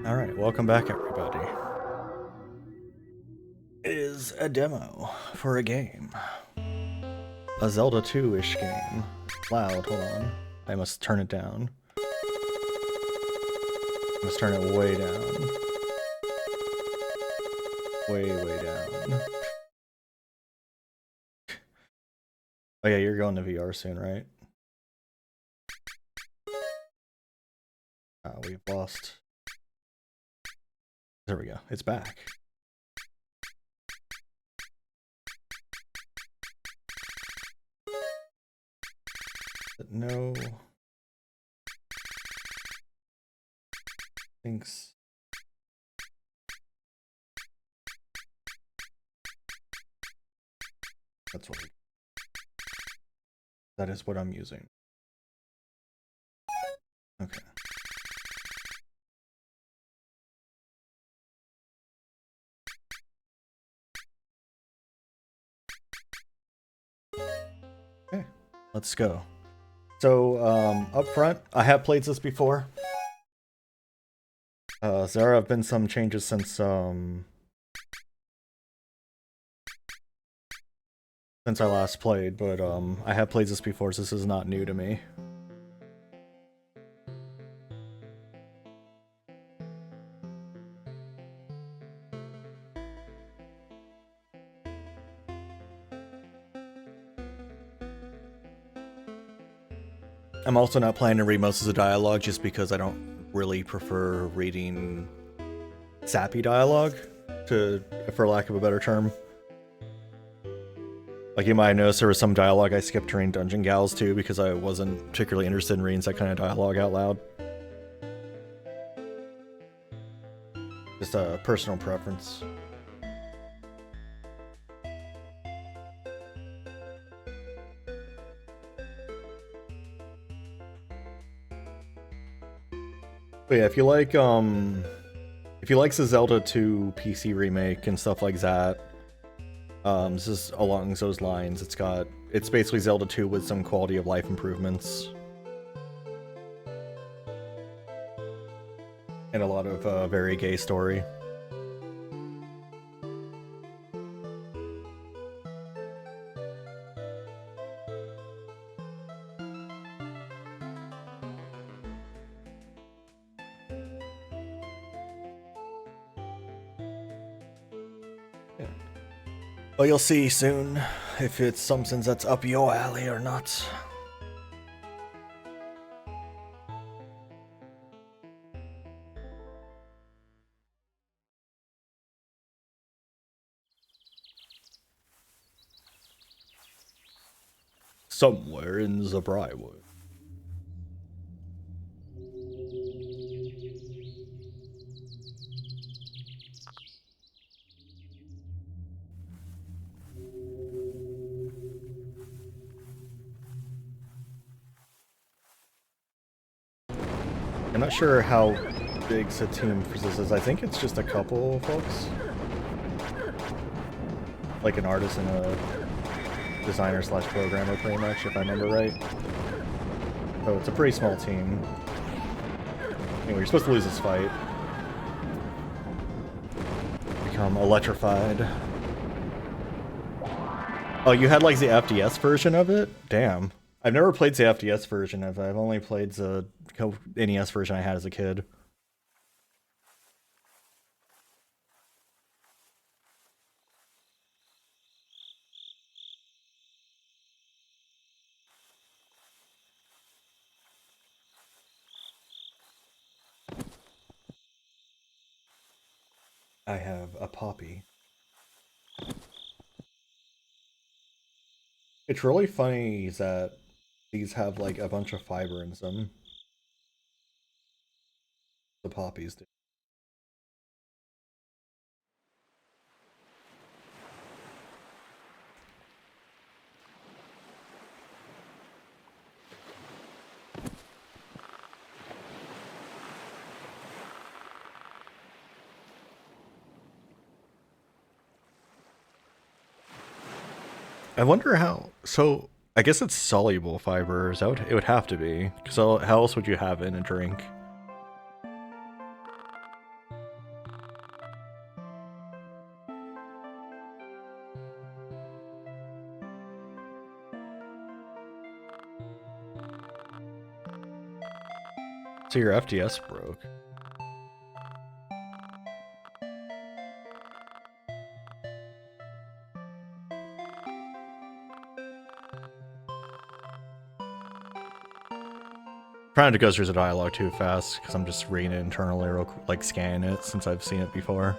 Alright, welcome back everybody. It is a demo for a game. A Zelda 2-ish game. Loud, hold on. I must turn it down. I must turn it way down. Way down. Oh yeah, you're going to VR soon, right? We've lost... There we go, it's back. But no... Thanks. That's what that is what I'm using. Okay. Okay, let's go. So, up front, I have played this before. There have been some changes since I last played, but I have played this before, so this is not new to me. I'm also not planning to read most of the dialogue just because I don't really prefer reading sappy dialogue, for lack of a better term. Like you might have noticed there was some dialogue I skipped during Dungeon Gals too because I wasn't particularly interested in reading that kind of dialogue out loud. Just a personal preference. But yeah, if you like the Zelda 2 PC remake and stuff like that, this is along those lines. It's basically Zelda 2 with some quality of life improvements. And a lot of very gay story. Well, you'll see soon if it's something that's up your alley or not. Somewhere in the Briarwood. I'm not sure how big the team for this is. I think it's just a couple folks. Like an artist and a designer slash programmer pretty much, if I remember right. So it's a pretty small team. Anyway, you're supposed to lose this fight. Become electrified. Oh, you had like the FDS version of it? Damn. I've never played the FDS version of it. I've only played the NES version I had as a kid. I have a poppy. It's really funny that these have like a bunch of fiber in them. The poppies do. I wonder how. So I guess it's soluble fibers. It would have to be, because how else would you have it in a drink? So your FTS broke. Trying to go through the dialogue too fast because I'm just reading it internally, like scanning it since I've seen it before.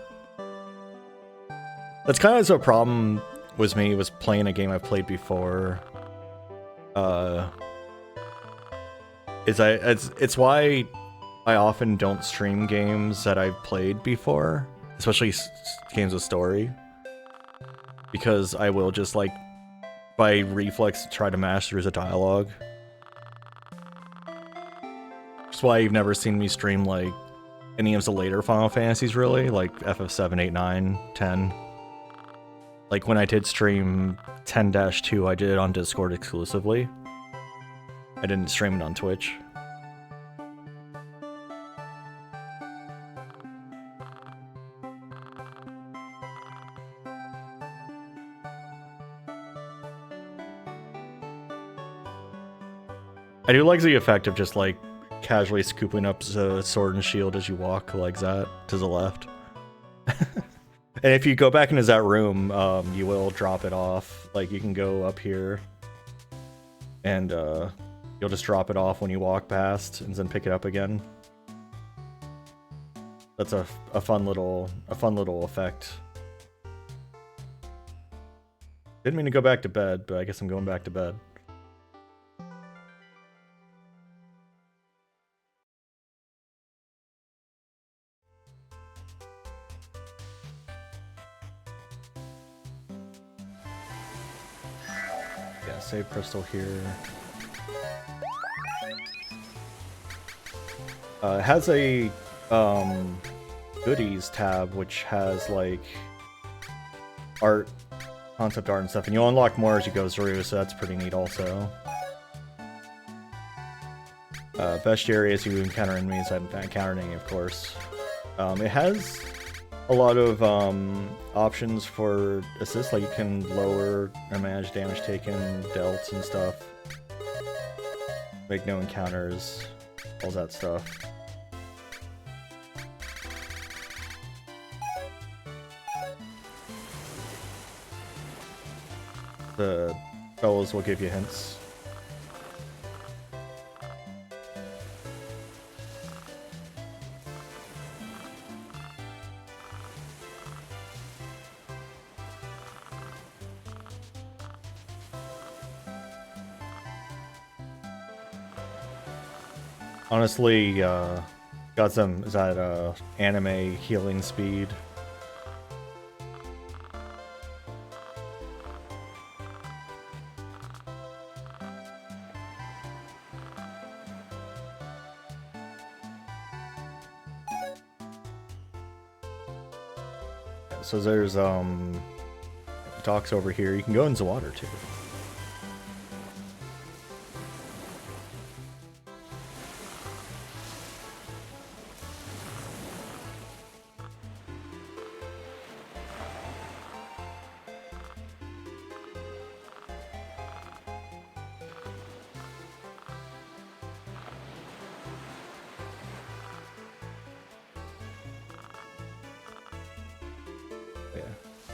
That's kind of a problem with me, was playing a game I've played before. It's why I often don't stream games that I've played before, especially games with story, because I will just like by reflex try to mash through the dialogue. That's why you've never seen me stream like any of the later Final Fantasies, really, like FF7, 8, 9, 10. Like when I did stream 10-2, I did it on Discord exclusively. I didn't stream it on Twitch. I do like the effect of just like casually scooping up the sword and shield as you walk like that to the left. And if you go back into that room, you will drop it off. Like you can go up here and you'll just drop it off when you walk past and then pick it up again. That's a fun little effect. Didn't mean to go back to bed, but I guess I'm going back to bed. Yeah, save crystal here. It has a goodies tab which has like art, concept art and stuff, and you'll unlock more as you go through, so that's pretty neat also. Best areas you encounter enemies, I haven't encountered any, of course. It has a lot of options for assist, like you can lower or manage damage taken, dealt and stuff. Make no encounters, all that stuff. The fellows will give you hints. Honestly, got some that anime healing speed. So there's docks over here. You can go into the water too.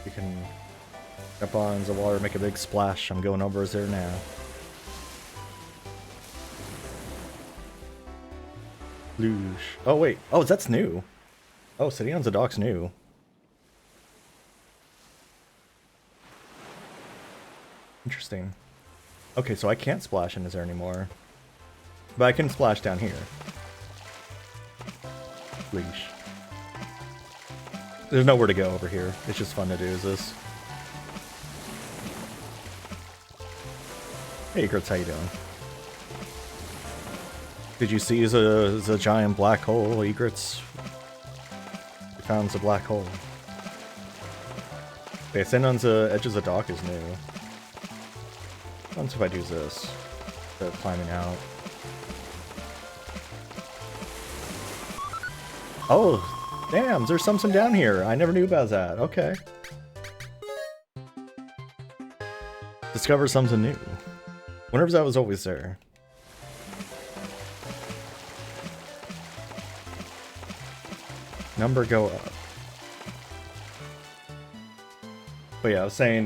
You can jump on the water, make a big splash. I'm going over there now. Luge. Oh wait. Oh, that's new. Oh, sitting on the dock's new. Interesting. Okay, so I can't splash into there anymore. But I can splash down here. Leash. There's nowhere to go over here. It's just fun to do, is this? Hey, Grits, how you doing? Did you see the giant black hole, Egrets? We found the black hole. Okay, sitting on the edge of the dock is new. Let's see if I do this. Instead of climbing out. Oh! Damn, there's something down here. I never knew about that. Okay. Discover something new. Wonder if that was always there. number go up. But yeah, I was saying,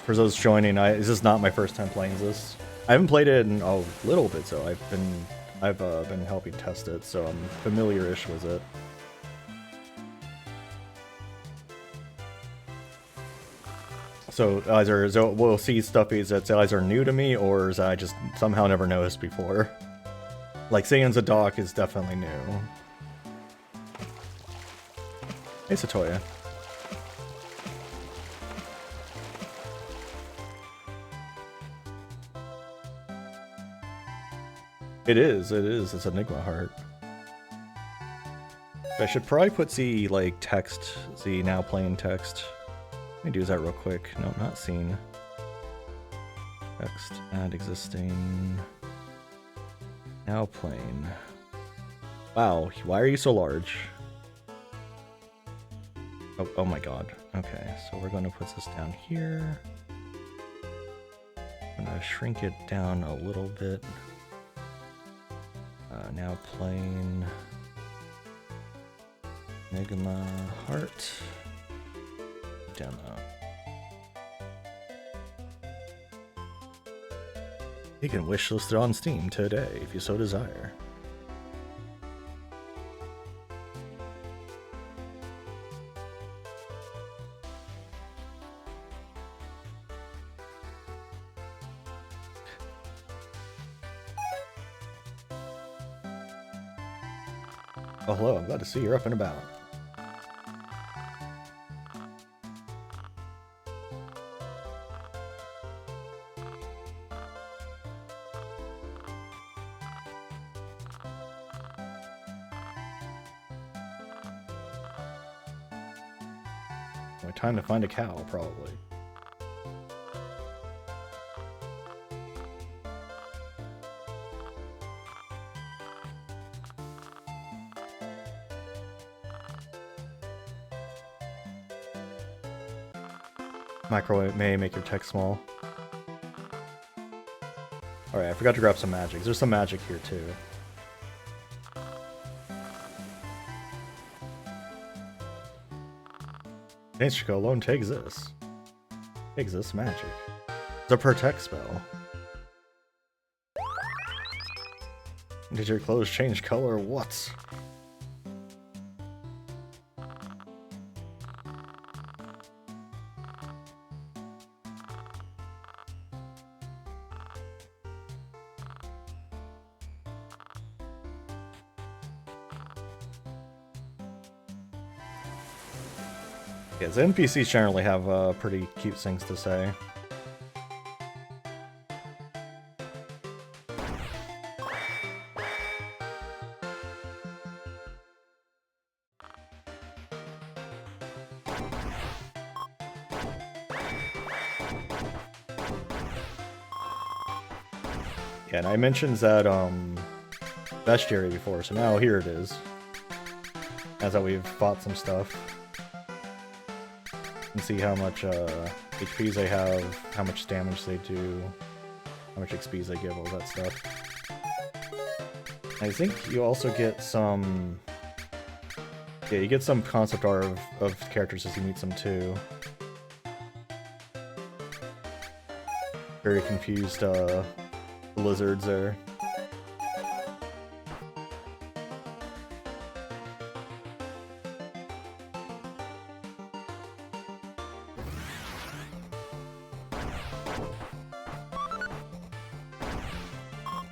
for those joining, this is not my first time playing this. I haven't played it in a little bit, so I've been helping test it, so I'm familiar-ish with it. So either we'll see stuff that's either new to me, or is I just somehow never noticed before. Like Saiyan's a dock is definitely new. Hey Satoya. It is, it's Enigma Heart. I should probably put the, like, text, the now playing text. Let me do that real quick. No, not seen. Text, add existing. Now playing. Wow, why are you so large? Oh my god. Okay, so we're gonna put this down here. I'm gonna shrink it down a little bit. Now playing Enigma Heart. Demo. You can wishlist it on Steam today if you so desire. Oh, hello, I'm glad to see you're up and about. Well, time to find a cow, probably. Microwave may make your text small. Alright, I forgot to grab some magic. There's some magic here too. Nature alone takes this. Takes this magic. It's a protect spell. Did your clothes change color? What? Yeah, the NPCs generally have pretty cute things to say. Yeah, and I mentioned that bestiary before, so now here it is. As that we've fought some stuff. And see how much HPs they have, how much damage they do, how much XPs they give, all that stuff. I think you also get some... Yeah, you get some concept art of characters as you meet them too. Very confused lizards there.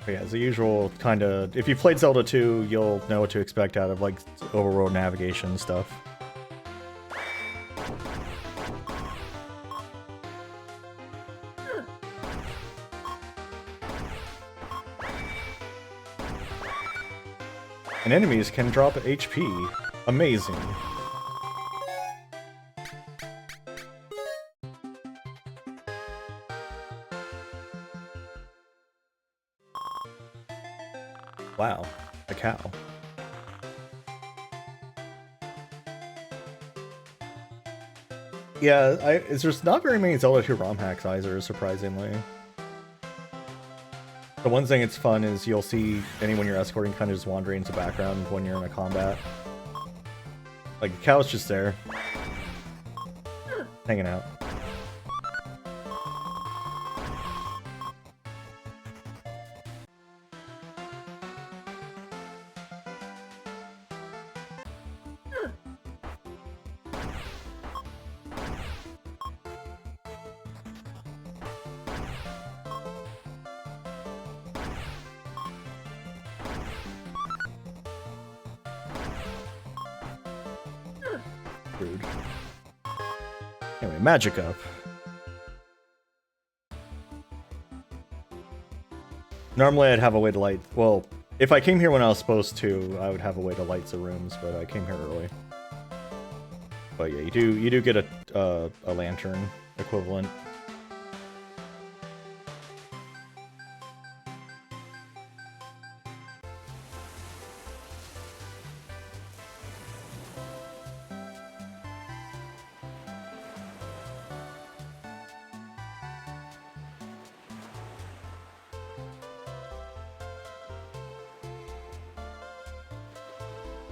But yeah, it's the usual kind of... If you played Zelda 2, you'll know what to expect out of, like, overworld navigation stuff. And enemies can drop HP. Amazing. Wow, a cow. Yeah, there's not very many Zelda 2 ROM hacks either, surprisingly. The one thing that's fun is you'll see anyone you're escorting kind of just wandering into the background when you're in a combat. Like, the cow's just there. Hanging out. Rude. Anyway, magic up. Normally I'd have a way to light... Well, if I came here when I was supposed to, I would have a way to light the rooms, but I came here early. But yeah, you do get a lantern equivalent.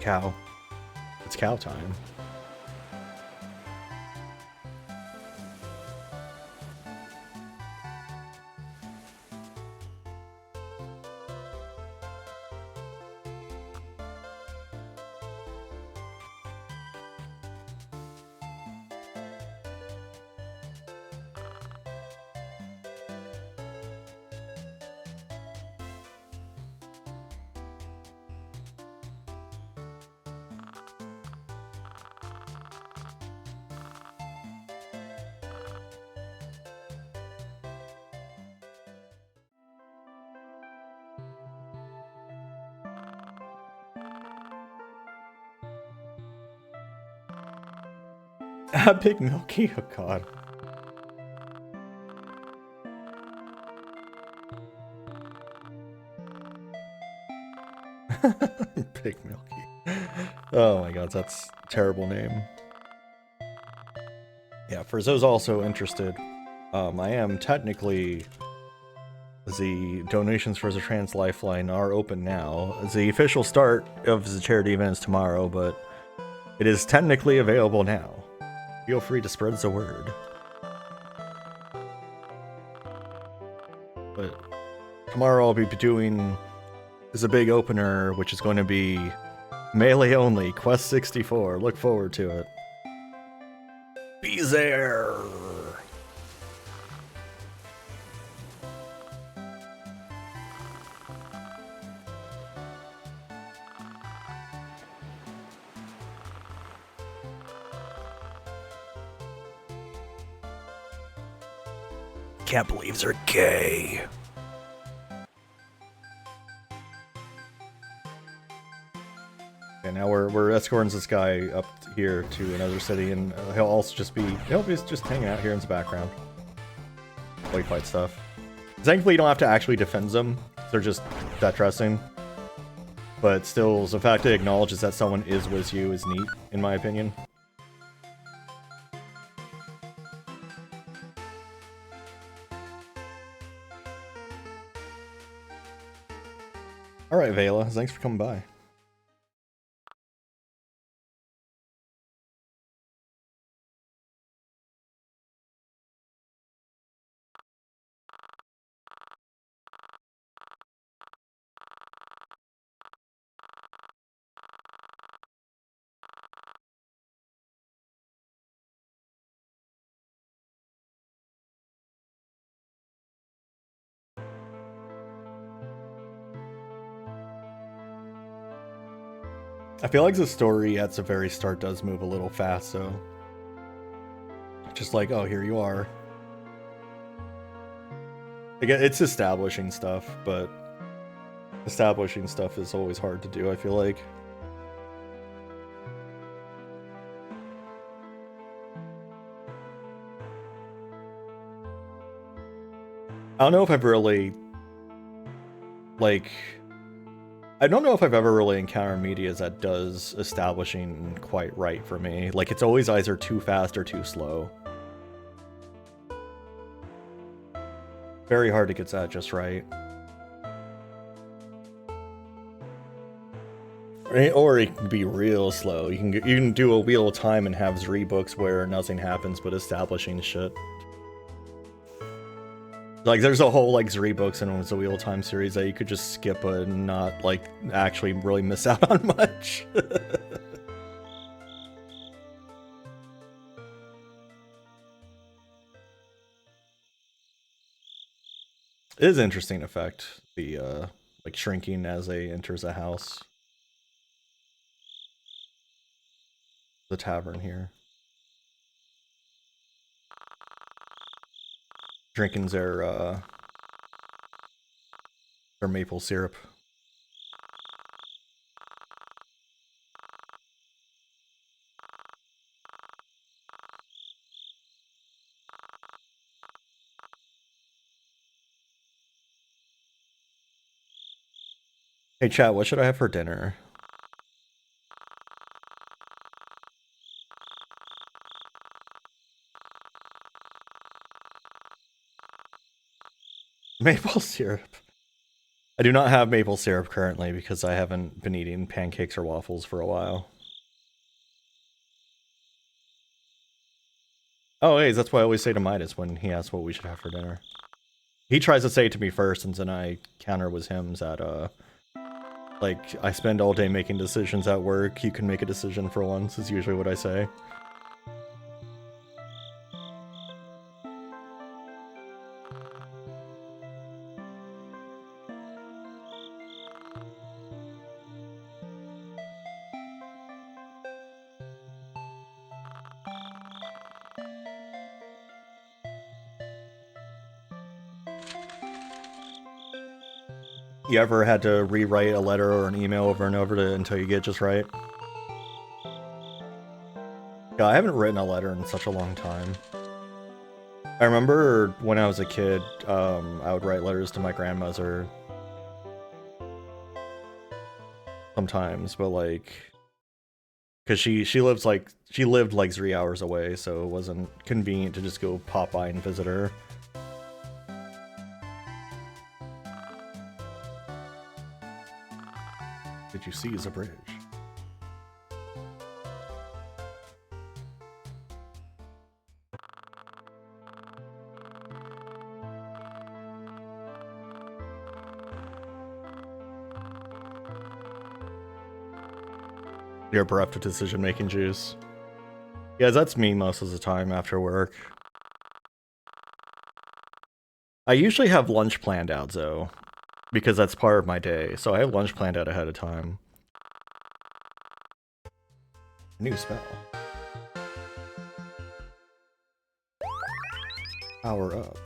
Cow. It's cow time. Big Milky? Oh god. Big Milky. Oh my god, that's a terrible name. Yeah, for those also interested, I am technically... The donations for the Trans Lifeline are open now. The official start of the charity event is tomorrow, but it is technically available now. Feel free to spread the word. But tomorrow I'll be doing is a big opener, which is going to be melee only, Quest 64. Look forward to it. Be there! Can't believe they're gay. Okay, now we're escorting this guy up here to another city, and he'll also just be just hanging out here in the background while he fights stuff. Thankfully, you don't have to actually defend them; they're just that dressing. But still, the fact it acknowledges that someone is with you is neat, in my opinion. Alright, Vela, thanks for coming by. I feel like the story at the very start does move a little fast, so... Just like, oh, here you are. Again, it's establishing stuff, but... Establishing stuff is always hard to do, I feel like. I don't know if I've really... Like... I don't know if I've ever really encountered media that does establishing quite right for me. Like, it's always either too fast or too slow. Very hard to get that just right. Or it can be real slow. You can do a Wheel of Time and have 3 books where nothing happens but establishing shit. Like, there's a whole, like, 3 books in the Wheel of Time series that you could just skip and not, like, actually really miss out on much. It is an interesting effect, the, like, shrinking as they enters a house. The tavern here. Drinking their maple syrup. Hey chat, what should I have for dinner? Maple syrup. I do not have maple syrup currently because I haven't been eating pancakes or waffles for a while. Oh, hey, that's what I always say to Midas when he asks what we should have for dinner. He tries to say it to me first, and then I counter with him that, like, I spend all day making decisions at work, you can make a decision for once, is usually what I say. You ever had to rewrite a letter or an email over and over until you get it just right? Yeah, I haven't written a letter in such a long time. I remember when I was a kid, I would write letters to my grandmother sometimes, but like, because she lived like 3 hours away, so it wasn't convenient to just go pop by and visit her. Did you seize a bridge? Your bereft of decision-making juice. Yeah, that's me most of the time after work. I usually have lunch planned out, though, because that's part of my day, so I have lunch planned out ahead of time. New spell. Power up.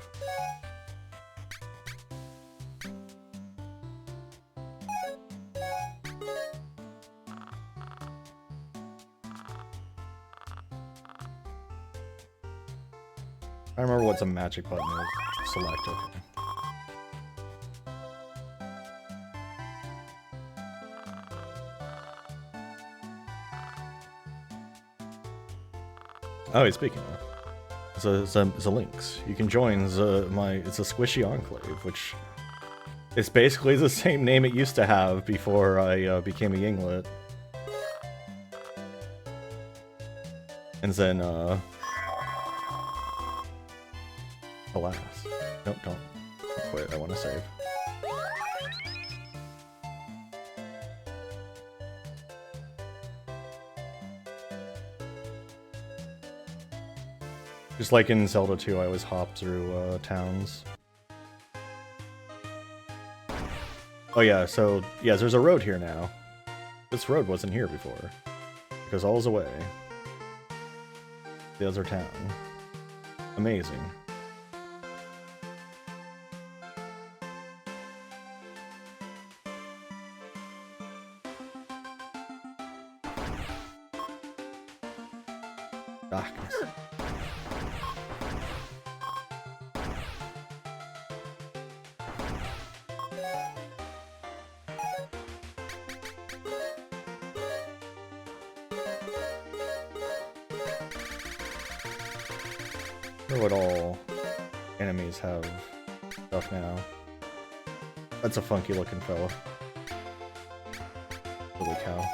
I remember what the magic button is. Select, okay. Oh, wait, speaking of, it's a links. You can join it's a squishy enclave, which is basically the same name it used to have before I became a Yinglet. And then, alas. Nope, don't quit, I want to save. Just like in Zelda 2, I always hop through towns. Oh yeah, so, yeah, there's a road here now. This road wasn't here before. It goes all the way. The other town. Amazing. Darkness. I wonder what all enemies have stuff now. That's a funky looking fella. Holy cow.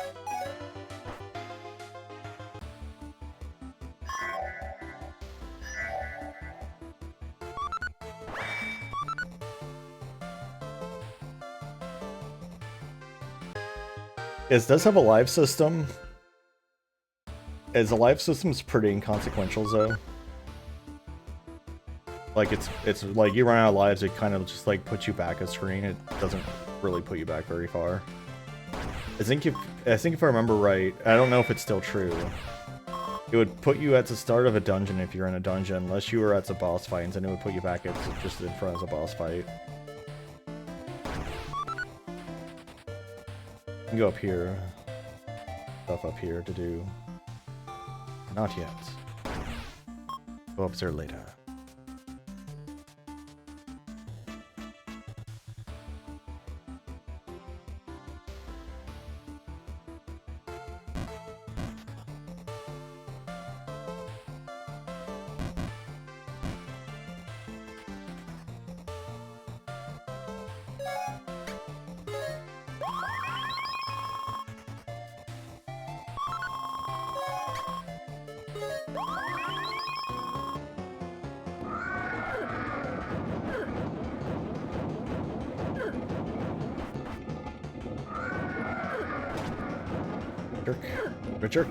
It does have a live system. The live system's pretty inconsequential though. Like it's like you run out of lives, it kind of just like puts you back a screen. It doesn't really put you back very far. I think if I remember right, I don't know if it's still true. It would put you at the start of a dungeon if you're in a dungeon, unless you were at the boss fight, and then it would put you back at just in front of the boss fight. You can go up here. Stuff up here to do. Not yet. Go up there later. Jerk.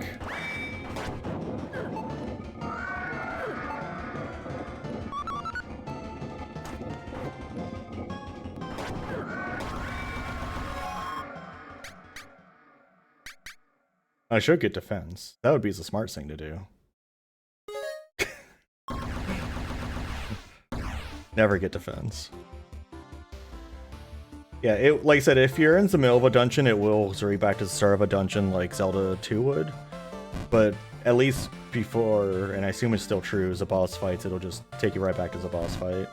I should get defense. That would be the smart thing to do. Never get defense. Yeah, like I said, if you're in the middle of a dungeon, it will throw you back to the start of a dungeon like Zelda 2 would. But at least before, and I assume it's still true, the boss fights, it'll just take you right back to the boss fight.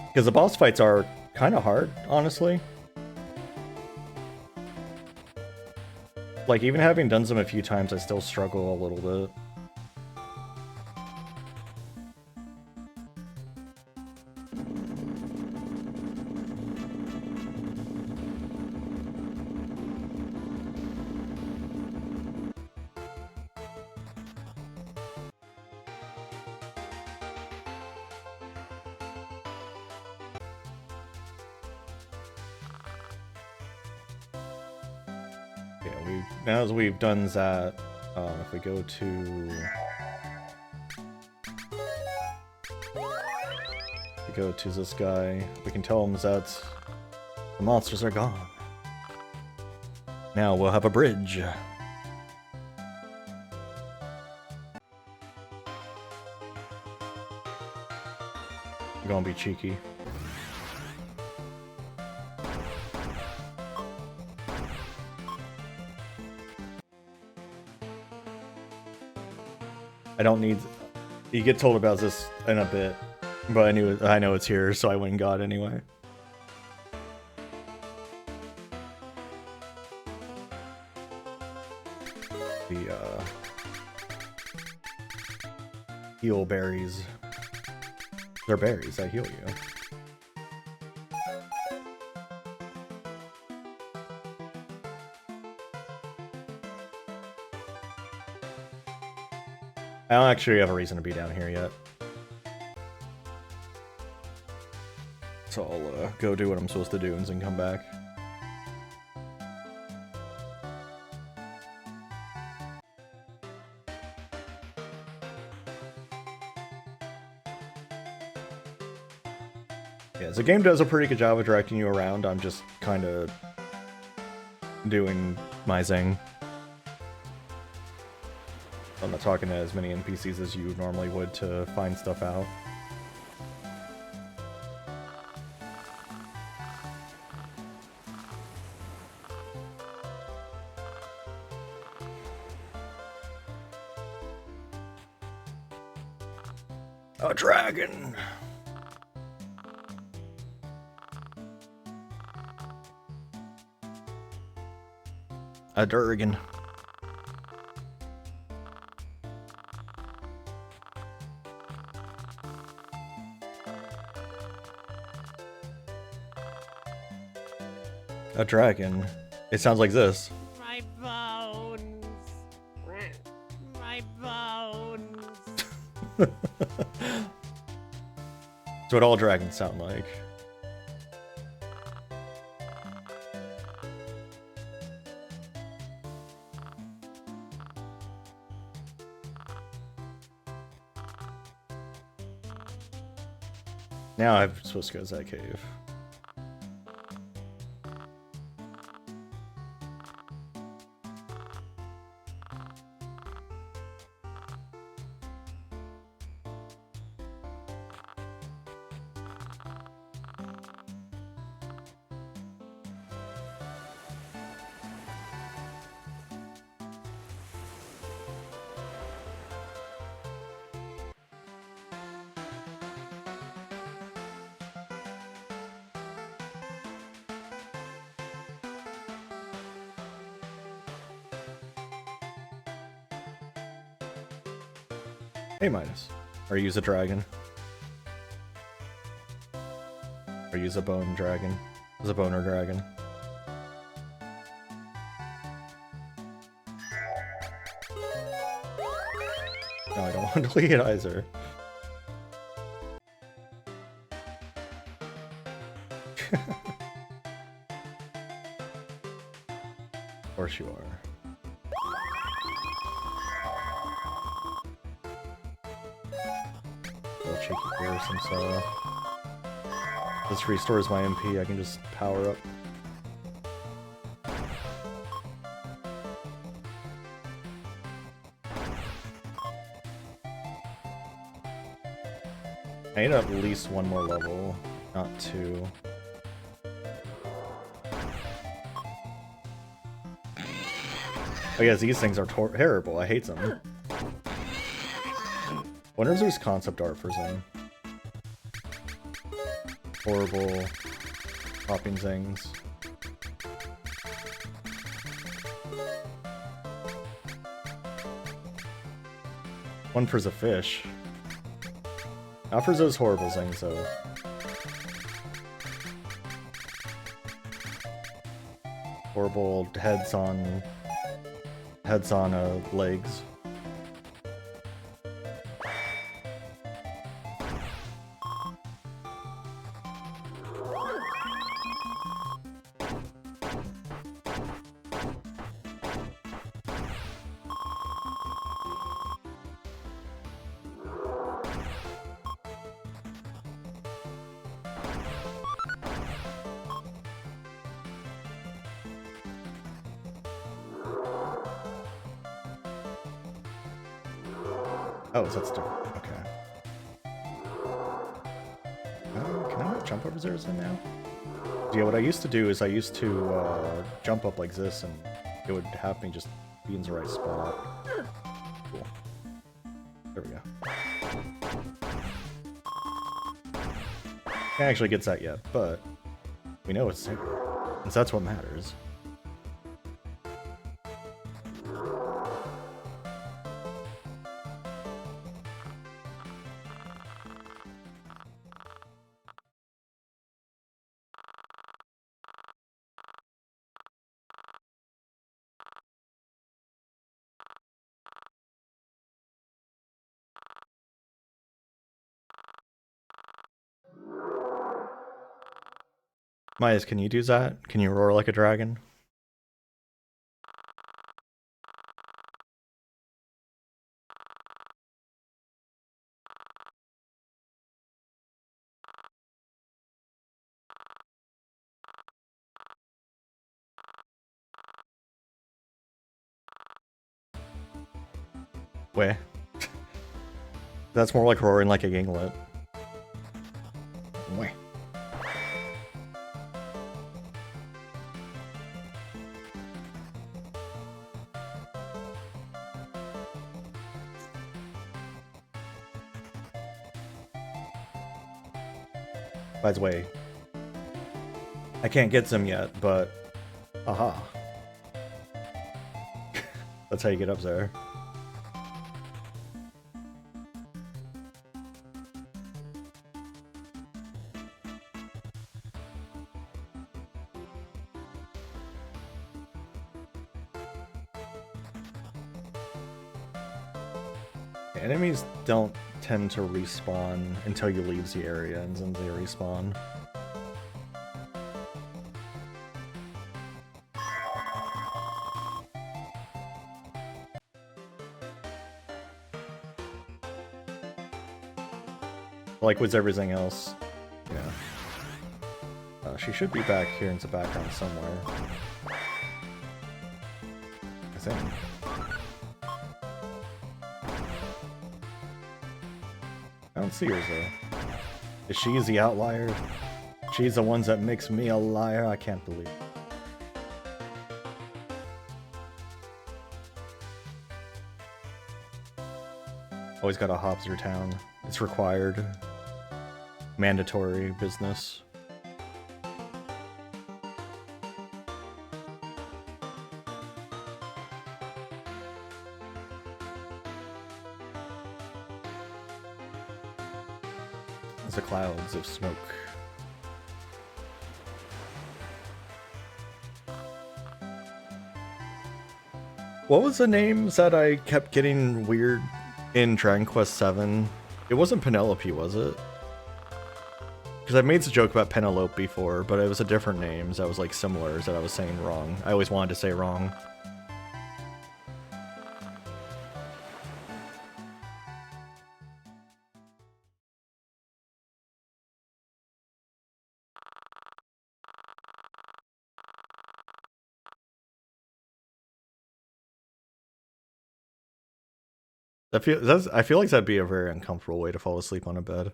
Because the boss fights are kind of hard, honestly. Like, even having done them a few times, I still struggle a little bit. Now as we've done that, if we go to this guy, we can tell him that the monsters are gone. Now we'll have a bridge. I'm gonna be cheeky. I don't need. You get told about this in a bit, but I know it's here, so I went and got it anyway. The heal berries. They're berries that heal you. I don't actually have a reason to be down here yet. So I'll go do what I'm supposed to do and then come back. Yeah, the game does a pretty good job of directing you around. I'm just kind of doing my thing. I'm not talking to as many NPCs as you normally would to find stuff out. A dragon! A Durgan. A dragon. It sounds like this. My bones. My bones. That's what all dragons sound like. Now I'm supposed to go to that cave. A minus. Or use a dragon. Or use a bone dragon. Use a boner dragon. No, I don't want to delete either. Of course you are. Cheeky Pearson, so this restores my MP. I can just power up. I need at least one more level, not two. Oh yeah, these things are terrible. I hate them. Wonder if there's concept art for them. Horrible popping things. One for the fish. Not for those horrible things though. Horrible heads on legs. Oh, that's different. Okay. Can I not jump over there now? Yeah, what I used to do is I used to jump up like this, and it would have me just be in the right spot. Cool. There we go. Can't actually get that yet, but we know it's there, and so that's what matters. Myas, can you do that? Can you roar like a dragon? Where? That's more like roaring like a Yinglet. Where? By the way, I can't get them yet, but aha. That's how you get up there. Enemies don't tend to respawn until you leave the area, and then they respawn. Like with everything else. Yeah. She should be back here in the background somewhere. I think. I don't see her though. Is she the outlier? She's the ones that makes me a liar? I can't believe. Always gotta hop through town. It's required. Mandatory business. The clouds of smoke. What was the names that I kept getting weird in Dragon Quest VII? It wasn't Penelope, was it? Because I made the joke about Penelope before, but it was a different names that was like similar that I was saying wrong. I always wanted to say wrong. I feel like that'd be a very uncomfortable way to fall asleep on a bed.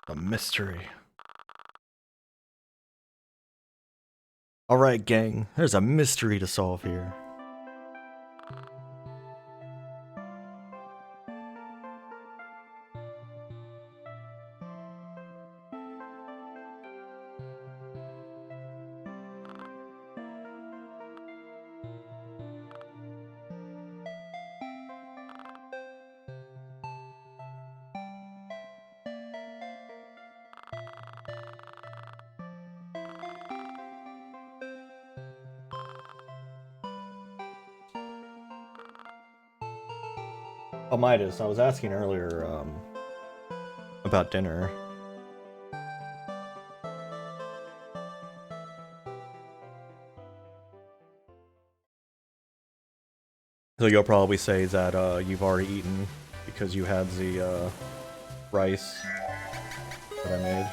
A mystery. Alright, gang, there's a mystery to solve here. Oh, Midas, I was asking earlier, about dinner. So you'll probably say that, you've already eaten because you had the, rice that I made.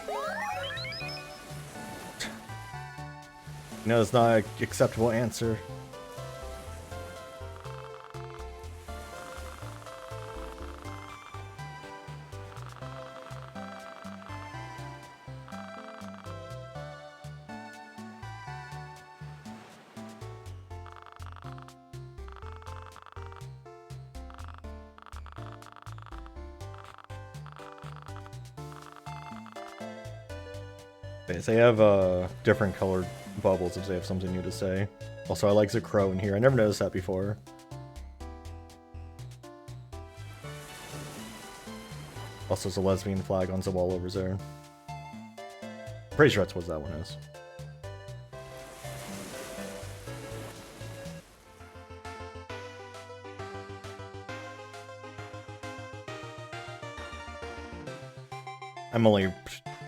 No, it's not an acceptable answer. They have different colored bubbles if they have something new to say. Also, I like the crow in here. I never noticed that before. Also, there's a lesbian flag on the wall over there. Pretty sure that's what that one is. I'm only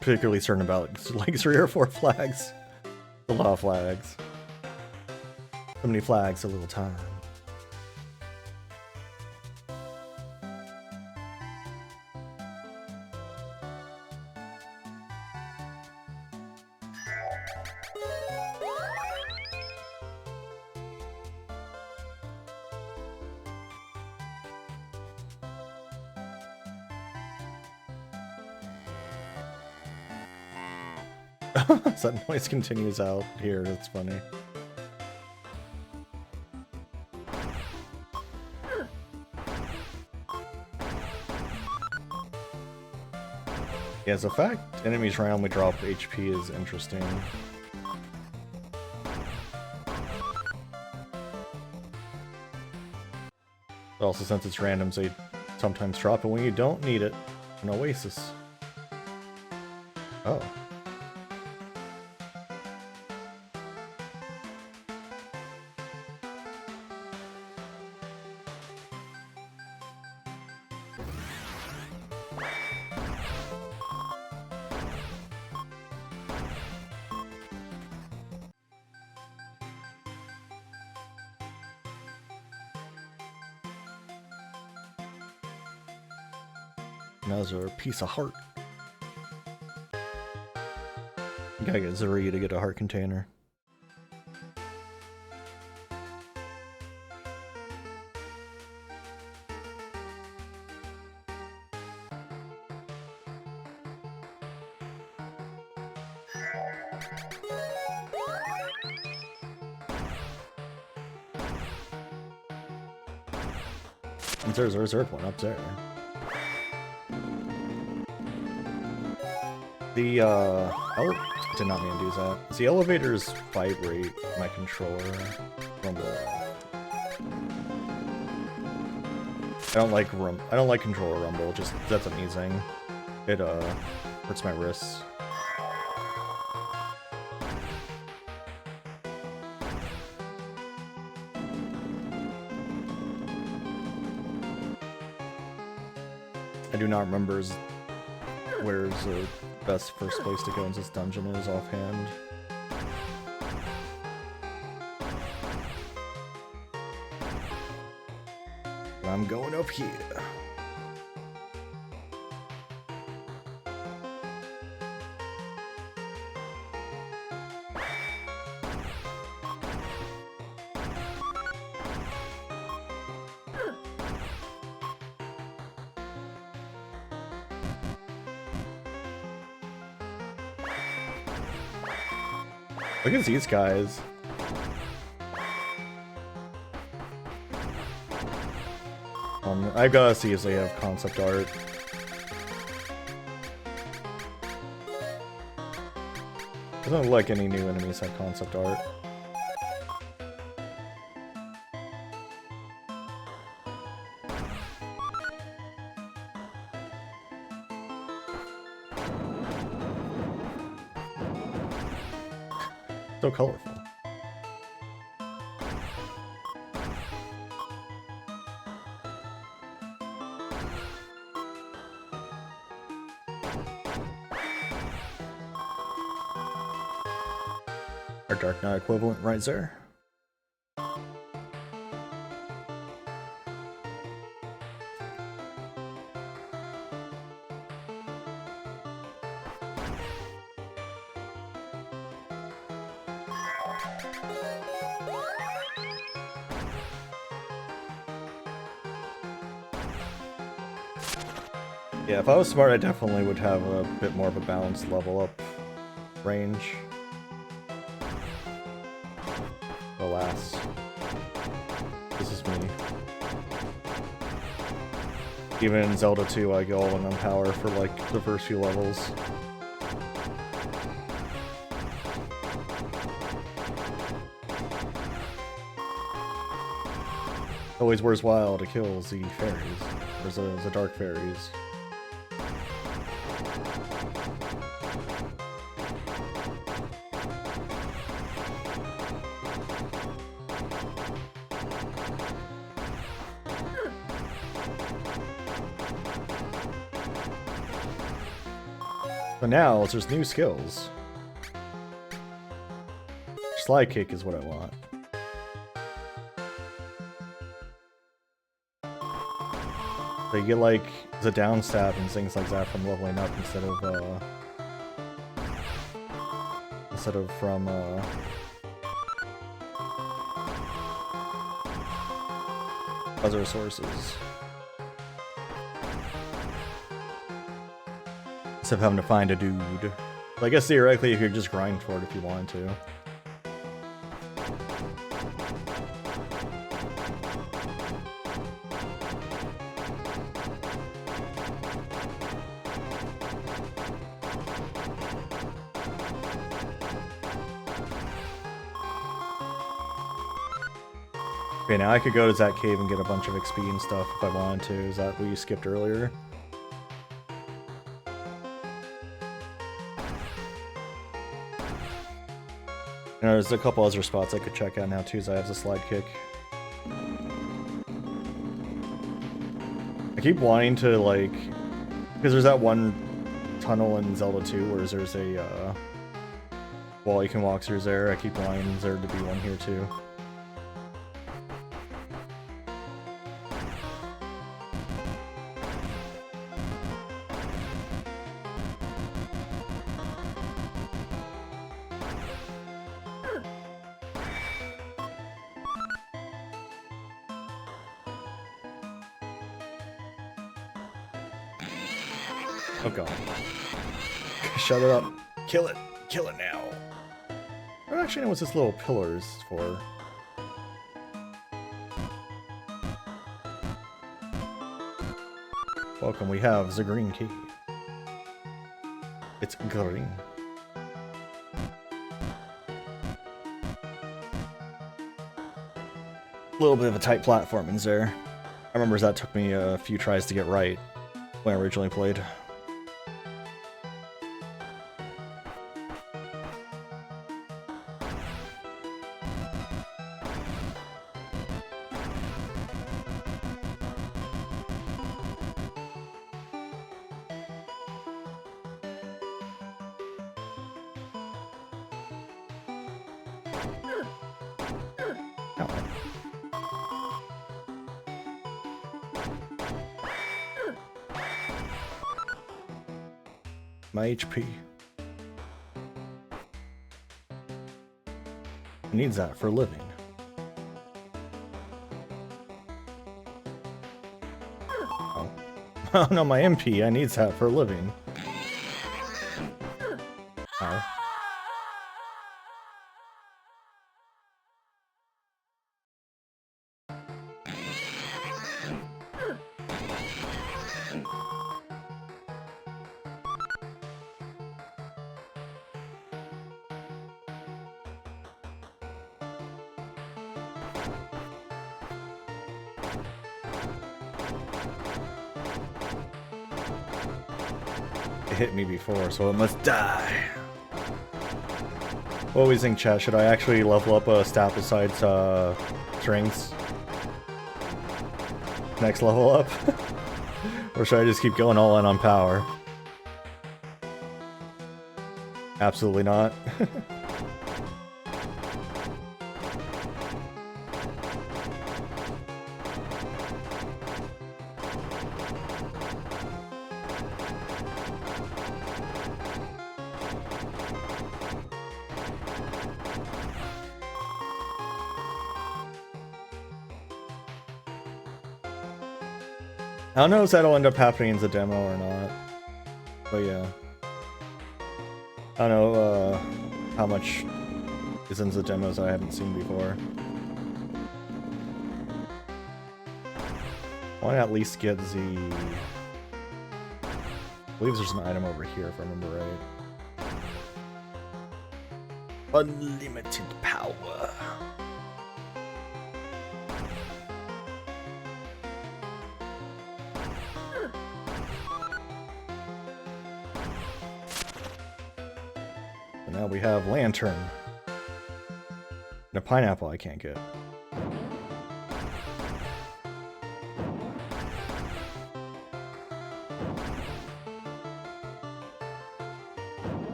particularly certain about like 3 or 4 flags. A lot of flags. So many flags, a little time. So that noise continues out here, that's funny. Yeah, the fact enemies randomly drop HP is interesting. also, since it's random, they sometimes drop it when you don't need it. An oasis. Oh. Another piece of heart. You gotta get Zuri to get a heart container. And there's a reserved one up there. The did not mean to do that. The elevators vibrate my controller from the. I don't like controller rumble. Just that's amazing. It hurts my wrists. I do not remember where's the best first place to go in this dungeon is offhand. I'm going up here. Look at these guys. I've gotta see if they have concept art. I don't like any new enemies have concept art. So colorful. Our Dark Knight equivalent right there. Yeah, if I was smart, I definitely would have a bit more of a balanced level up range. Alas, this is me. Even in Zelda 2, I go all in on power for like the first few levels. Always wears wild to kill the fairies, or the dark fairies. But now, there's new skills. Slide kick is what I want. So you get like the down stab and things like that from leveling up instead of from other sources. Instead of having to find a dude. But I guess theoretically you could just grind for it if you wanted to. Okay, now I could go to that cave and get a bunch of XP and stuff if I wanted to. Is that what you skipped earlier? And there's a couple other spots I could check out now too, as I have the slide kick. I keep wanting to, like, because there's that one tunnel in Zelda 2 where there's a wall you can walk through there. I keep wanting there to be one here too. Oh god. Shut it up. Kill it. Kill it now. I don't actually know what this little pillar is for. Welcome, we have the green key. It's green. A little bit of a tight platform in there. I remember that took me a few tries to get right when I originally played. My HP. Needs that for living. Oh. Oh no, my MP. I needs that for living. Oh. Hit me before, so it must die. What do we think, chat? Should I actually level up a stat besides strings? Next level up? Or should I just keep going all in on power? Absolutely not. I don't know if that'll end up happening in the demo or not, but yeah. I don't know how much is in the demos I haven't seen before. I want to at least get the... I believe there's an item over here if I remember right. Unlimited power. Now we have Lantern. And a pineapple I can't get.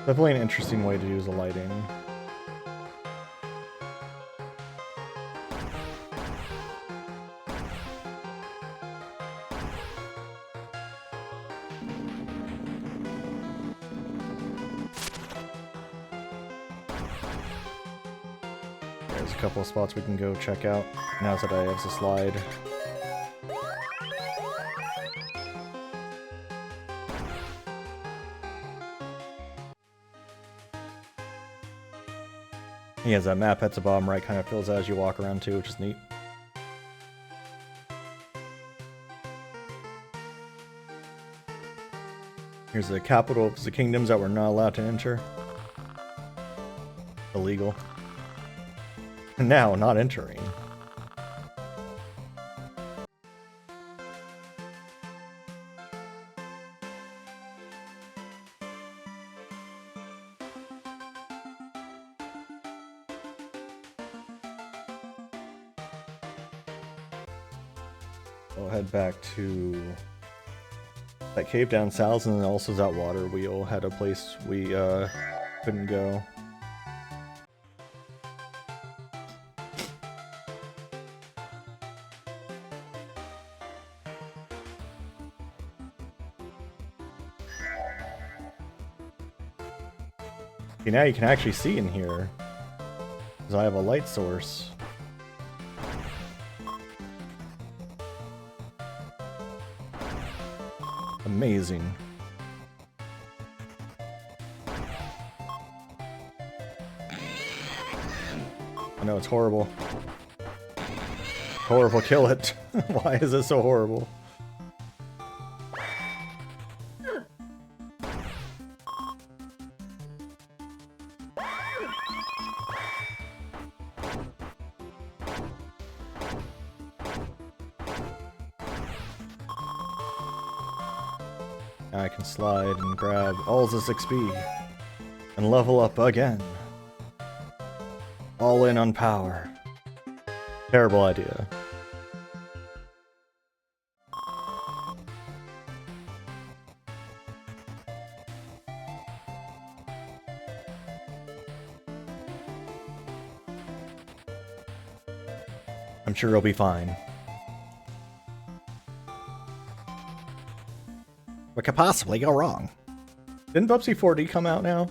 Definitely an interesting way to use the lighting. There's a couple of spots we can go check out now that I have the slide. Yeah, that map at the bottom right kind of fills out as you walk around too, which is neat. Here's the capital of the kingdoms that we're not allowed to enter. Illegal. Now, not entering. We'll head back to that cave down south, and then also that water wheel had a place we couldn't go. Okay, now you can actually see in here, because I have a light source. Amazing. I know it's horrible. Horrible, kill it. Why is it so horrible? Now I can slide and grab all this XP and level up again. All in on power. Terrible idea. I'm sure it'll be fine. What could possibly go wrong? Didn't Bubsy 4D come out now?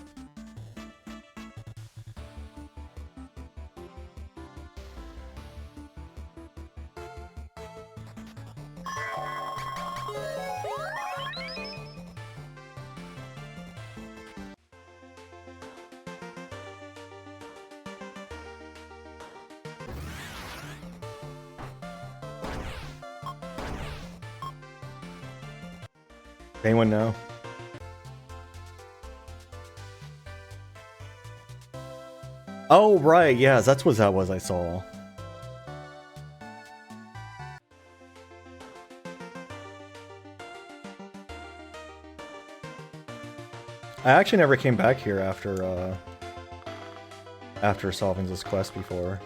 Anyone know? Oh, right, yeah, that's what that was I saw. I actually never came back here after solving this quest before.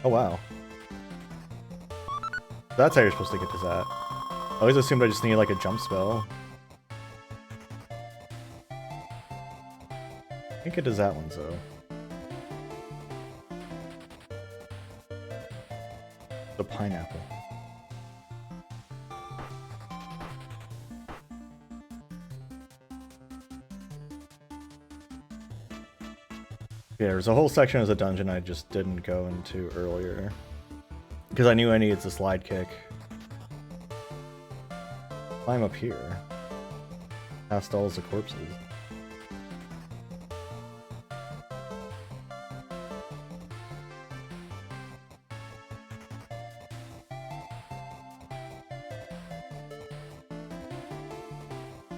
Oh wow. That's how you're supposed to get to that. I always assumed I just needed like a jump spell. I think it does that one though. The pineapple. Yeah, there's a whole section as a dungeon I just didn't go into earlier. Because I knew I needed the slide kick. Climb up here. Past all the corpses.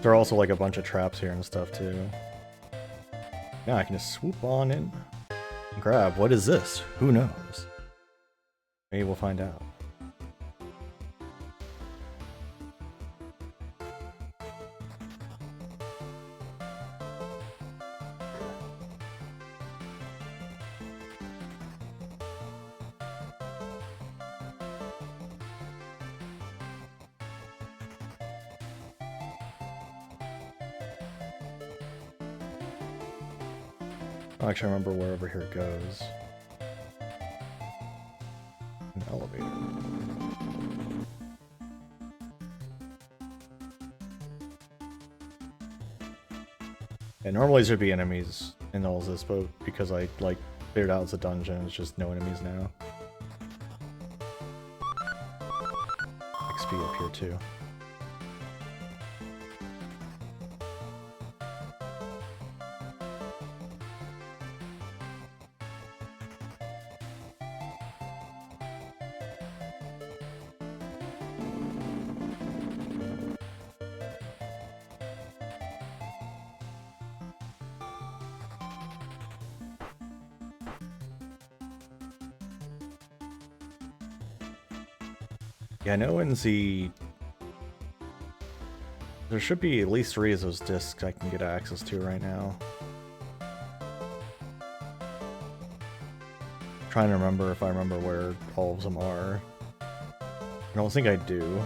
There are also like a bunch of traps here and stuff too. Now I can just swoop on in and grab. What is this? Who knows? Maybe we'll find out. Actually, I remember where over here it goes. An elevator. Yeah, normally there'd be enemies in all this, but because I like cleared out the dungeon, it's just no enemies now. XP up here too. Yeah, I know in the... There should be at least 3 of those discs I can get access to right now. Trying to remember if I remember where all of them are. I don't think I do.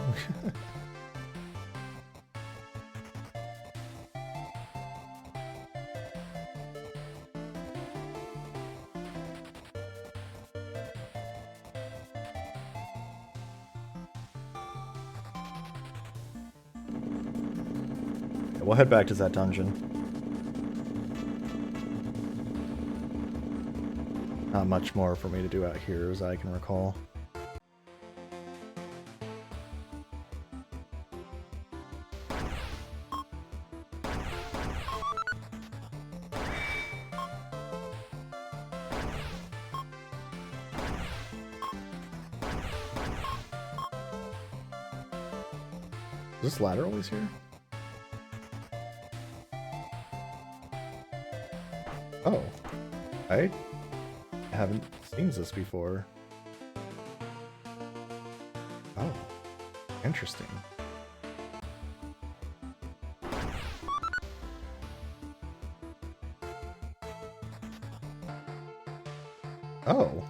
We'll head back to that dungeon. Not much more for me to do out here as I can recall. Is this ladder always here? Oh, I haven't seen this before. Oh, interesting. Oh.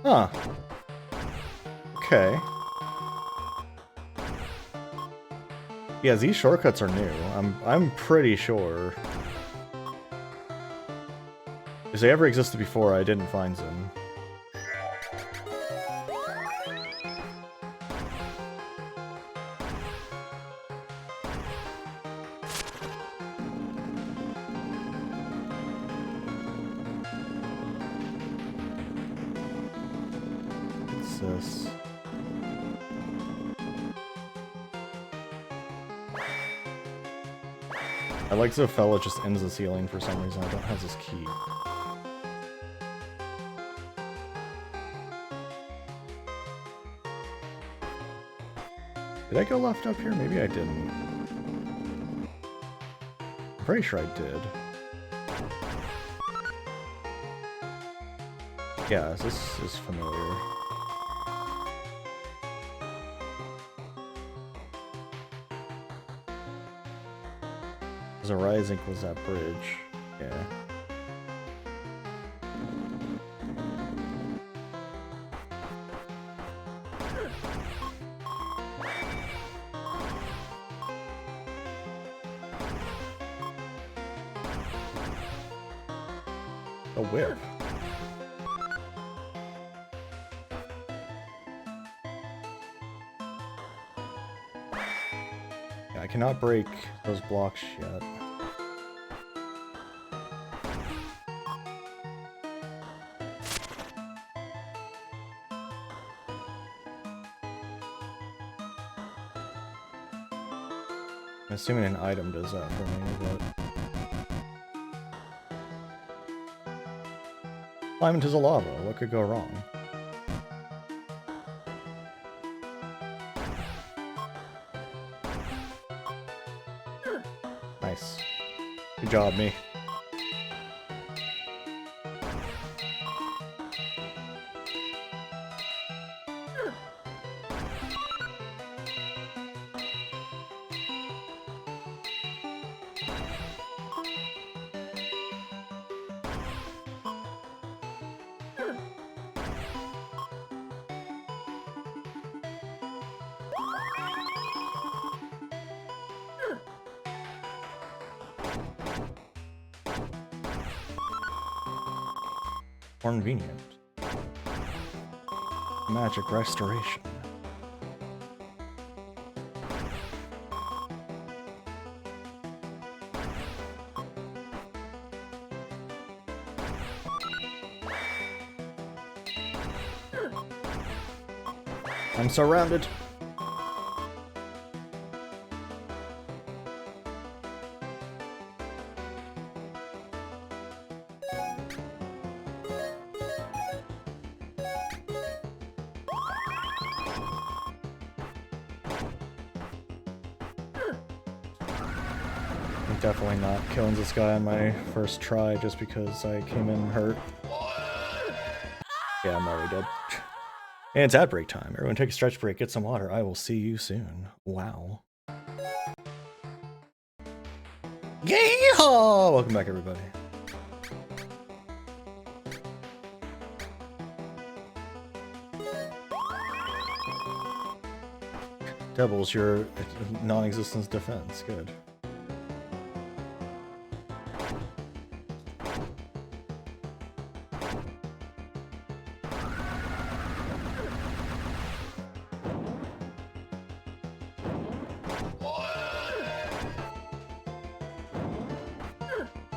Huh. Okay. Yeah, these shortcuts are new. I'm pretty sure. If they ever existed before, I didn't find them. What's this? I like the fella just ends the ceiling for some reason. I don't have this key. Did I go left up here? Maybe I didn't. I'm pretty sure I did. Yeah, this is familiar. Because a rising was that bridge. Yeah. A whip. Yeah, I cannot break those blocks yet. I'm assuming an item does that for me, but... Climb into the lava, what could go wrong? Nice. Good job, me. Convenient. Magic restoration. I'm surrounded. Definitely not killing this guy on my first try just because I came in hurt. Yeah, I'm already dead. And it's ad break time. Everyone take a stretch break, get some water. I will see you soon. Wow. Yeehaw! Welcome back, everybody. Doubles your non-existence defense. Good.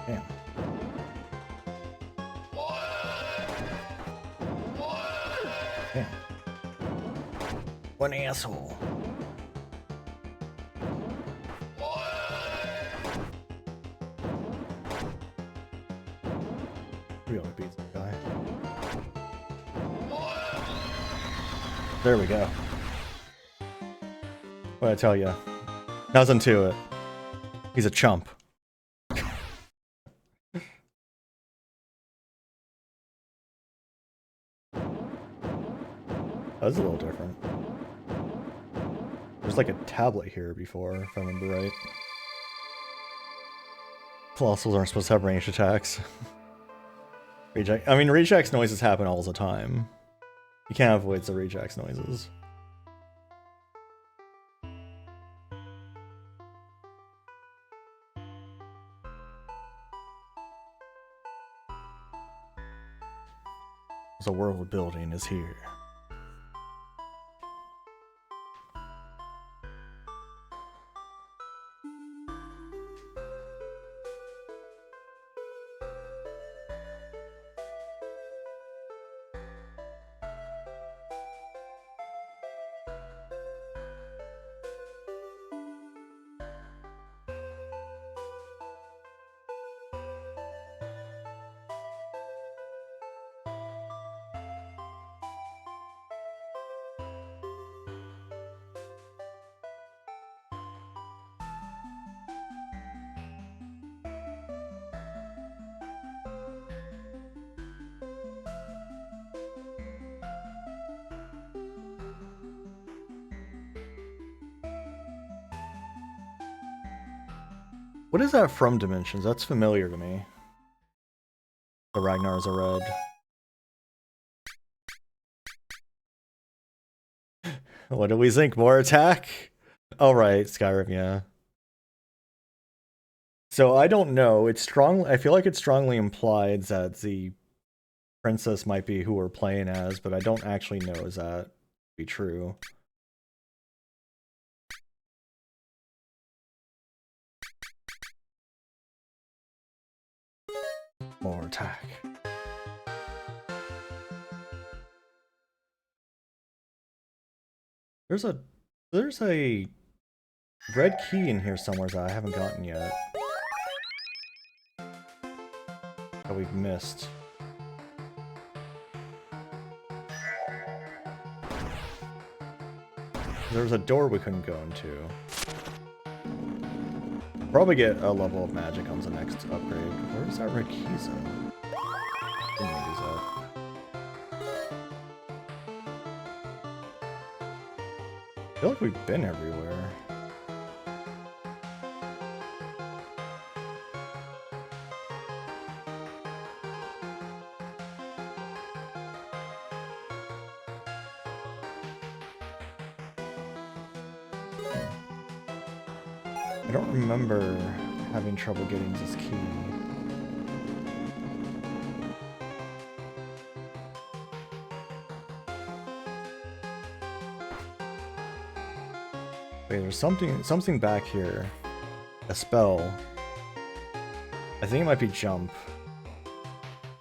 Damn. Damn. What an asshole. We ought to beat this guy. There we go. What'd I tell you? Nothing to it. He's a chump. That's a little different. There's like a tablet here before, if I remember right. Colossals aren't supposed to have ranged attacks. Rejax. I mean, Rejax noises happen all the time. You can't avoid the Rejax noises. The world building is here. What is that from Dimensions? That's familiar to me. The Ragnars are red. What do we think? More attack? Oh, right, Skyrim, yeah. So I don't know. It's strong. I feel like it's strongly implied that the princess might be who we're playing as, but I don't actually know is that be true. More attack. There's a red key in here somewhere that I haven't gotten yet. That we've missed. There was a door we couldn't go into. Probably get a level of magic on the next upgrade. Where's that red keys in? Didn't use that. I feel like we've been everywhere. I don't remember having trouble getting this key. Wait, there's something back here. A spell. I think it might be jump.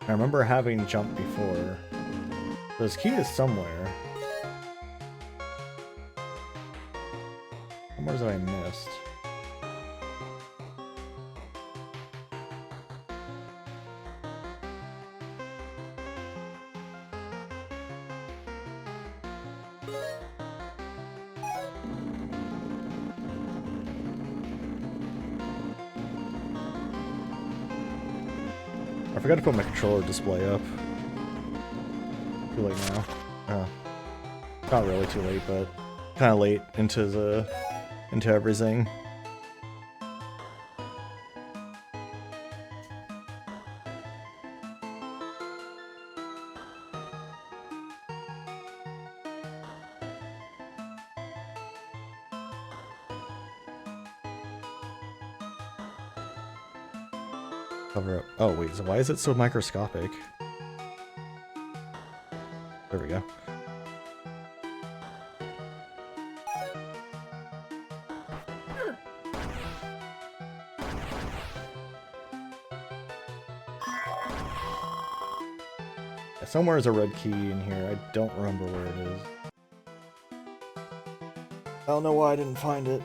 I remember having jump before. This key is somewhere. Somewhere that I missed. I forgot to put my controller display up. Too late now. Not really too late, but kind of late into everything. Cover up. Oh wait, so why is it so microscopic? There we go. Somewhere is a red key in here. I don't remember where it is. I don't know why I didn't find it.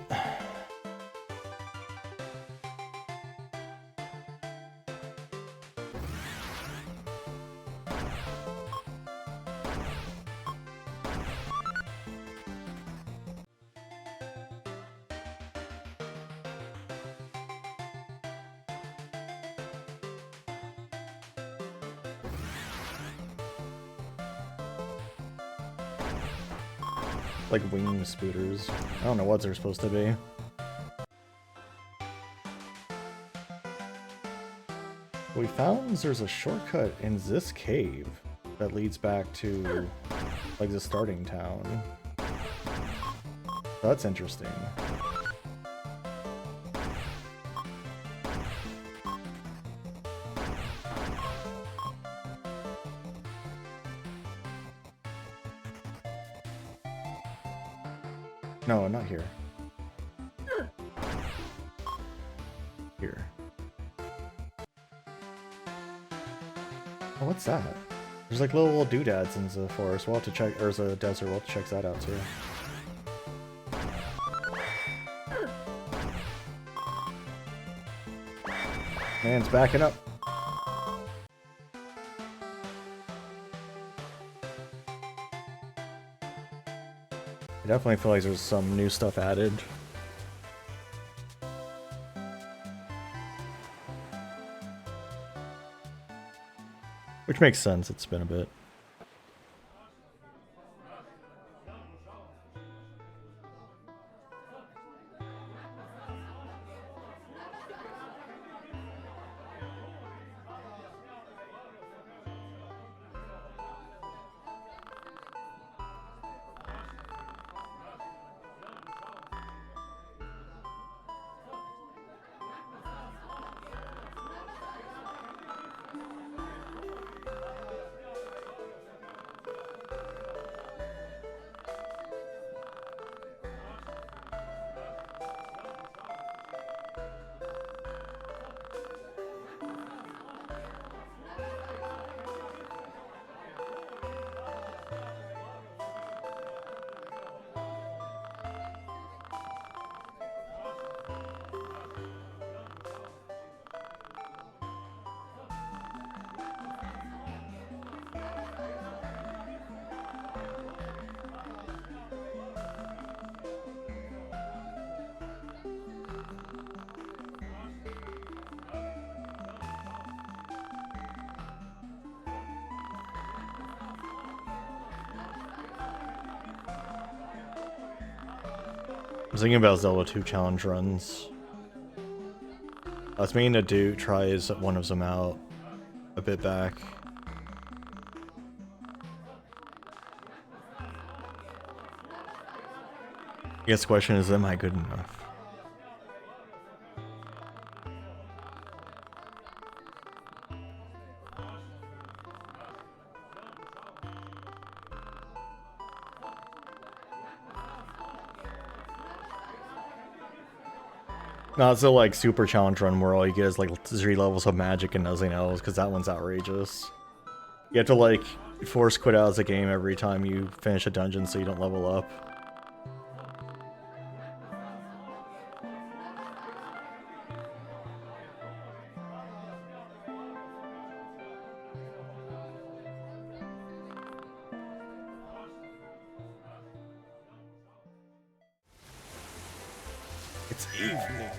Like wing spooters. I don't know what they're supposed to be. We found there's a shortcut in this cave that leads back to like the starting town. That's interesting. No, not here. Here. Oh, what's that? There's like little doodads in the forest. We'll have to check, or the desert. We'll have to check that out too. Man's backing up. I definitely feel like there's some new stuff added. Which makes sense, it's been a bit. I was thinking about Zelda 2 challenge runs. I was meaning to try one of them out a bit back. I guess the question is, am I good enough? No, it's a like super challenge run where all you get is like 3 levels of magic and nothing else, because that one's outrageous. You have to like force quit out of the game every time you finish a dungeon so you don't level up. It's evening.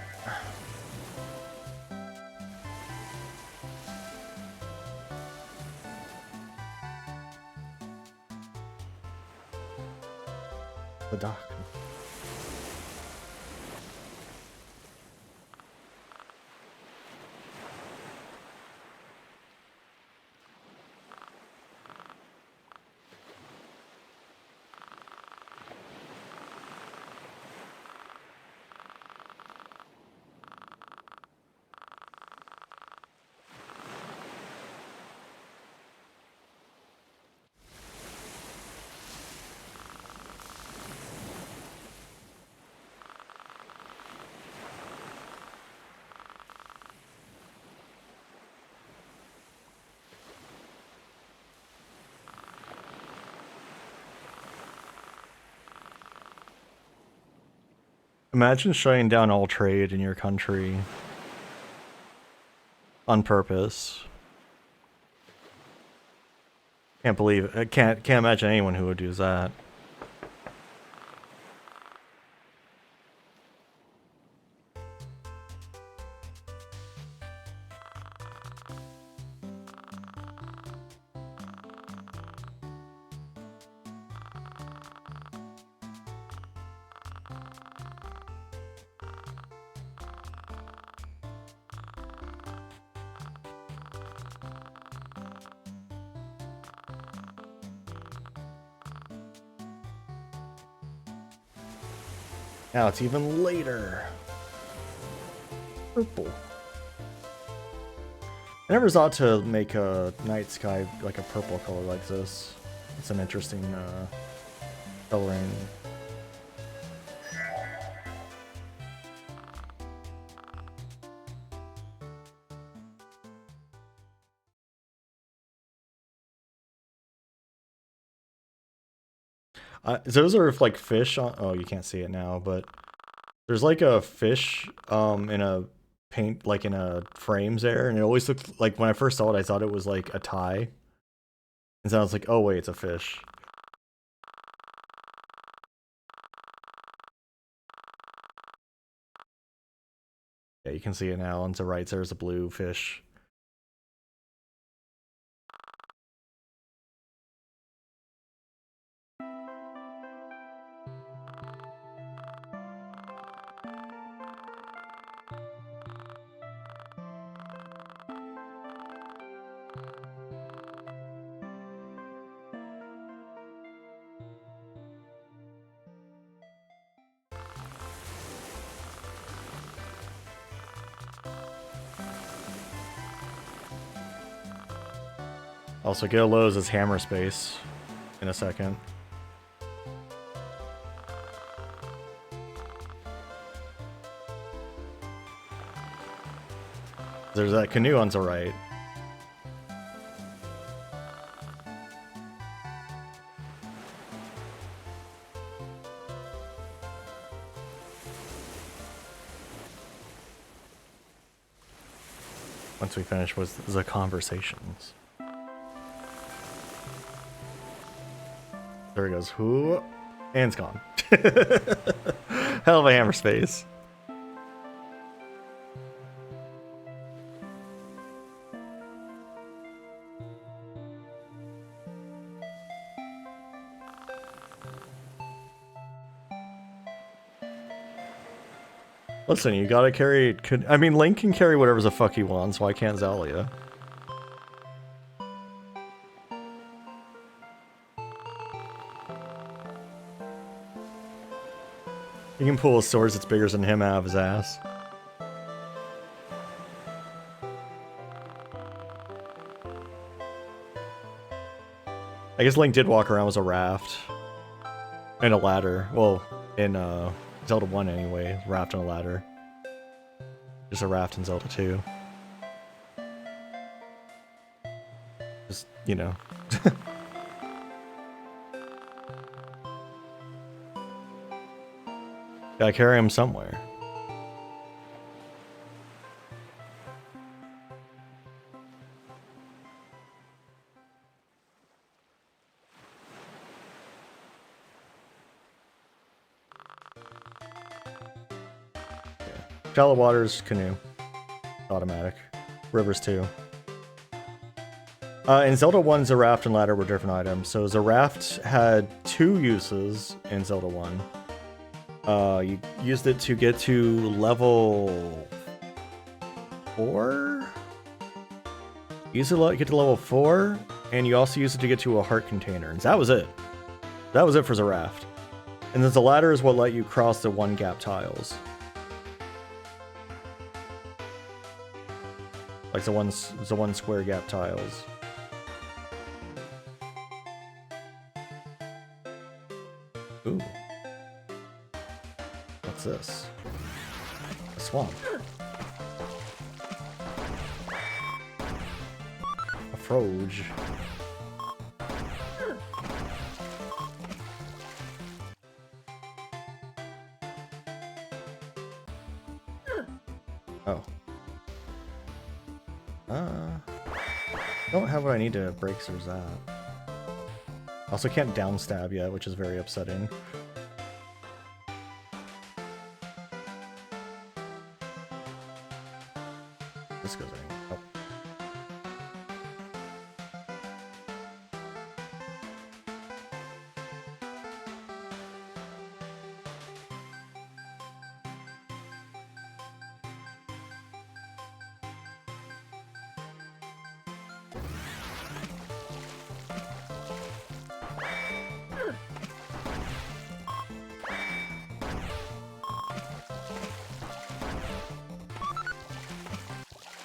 The dock. Imagine shutting down all trade in your country on purpose. Can't believe I can't imagine anyone who would do that. Now it's even later. Purple. I never thought to make a night sky like a purple color like this. It's an interesting coloring. Those are like fish on. Oh, you can't see it now, but there's like a fish in a paint, like in a frames there, and it always looked like when I first saw it, I thought it was like a tie, and so I was like, oh wait, it's a fish. Yeah, you can see it now. On the right, there's a blue fish. Also, get a Lowe's hammer space in a second. There's that canoe on the right. Once we finish with the conversations. There he goes. Who? And it's gone. Hell of a hammer space. Listen, you gotta carry... I mean, Link can carry whatever the fuck he wants. Why can't Zalia? He can pull a sword that's bigger than him out of his ass. I guess Link did walk around with a raft. And a ladder. Well, in Zelda 1 anyway. Raft and a ladder. Just a raft in Zelda 2. Just, you know. Gotta carry him somewhere. Shallow waters, canoe. Automatic. Rivers too. In Zelda 1, Zeraft and Ladder were different items. So Zeraft had 2 uses in Zelda 1. You used it to get to level 4? You used it to get to level 4, and you also used it to get to a heart container. And that was it. That was it for Zeraft. And then the ladder is what let you cross the 1-gap tiles. Like the one square gap tiles. Ooh. What's this? A swamp. A froge. Oh. Don't have what I need to break through that. Also can't downstab yet, which is very upsetting. This goes in. Oh.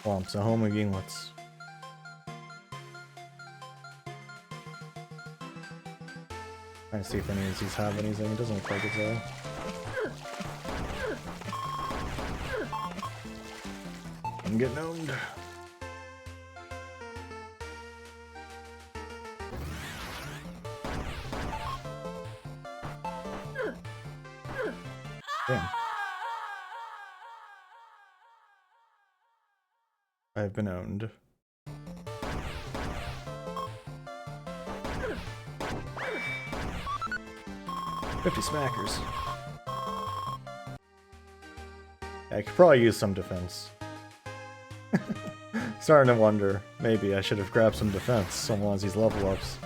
Swamps, a home of Yinglets. Trying to see if any of these have anything. It doesn't look like it though. I'm getting owned. Damn. I've been owned. $50 smackers. I could probably use some defense. Starting to wonder, maybe I should have grabbed some defense on one of these level ups.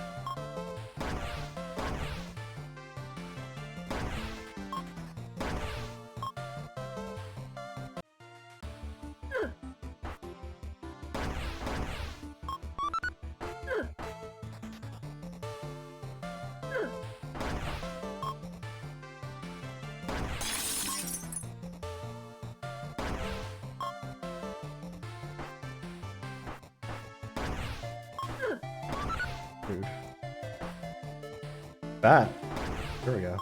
Dude. Bat. There we go.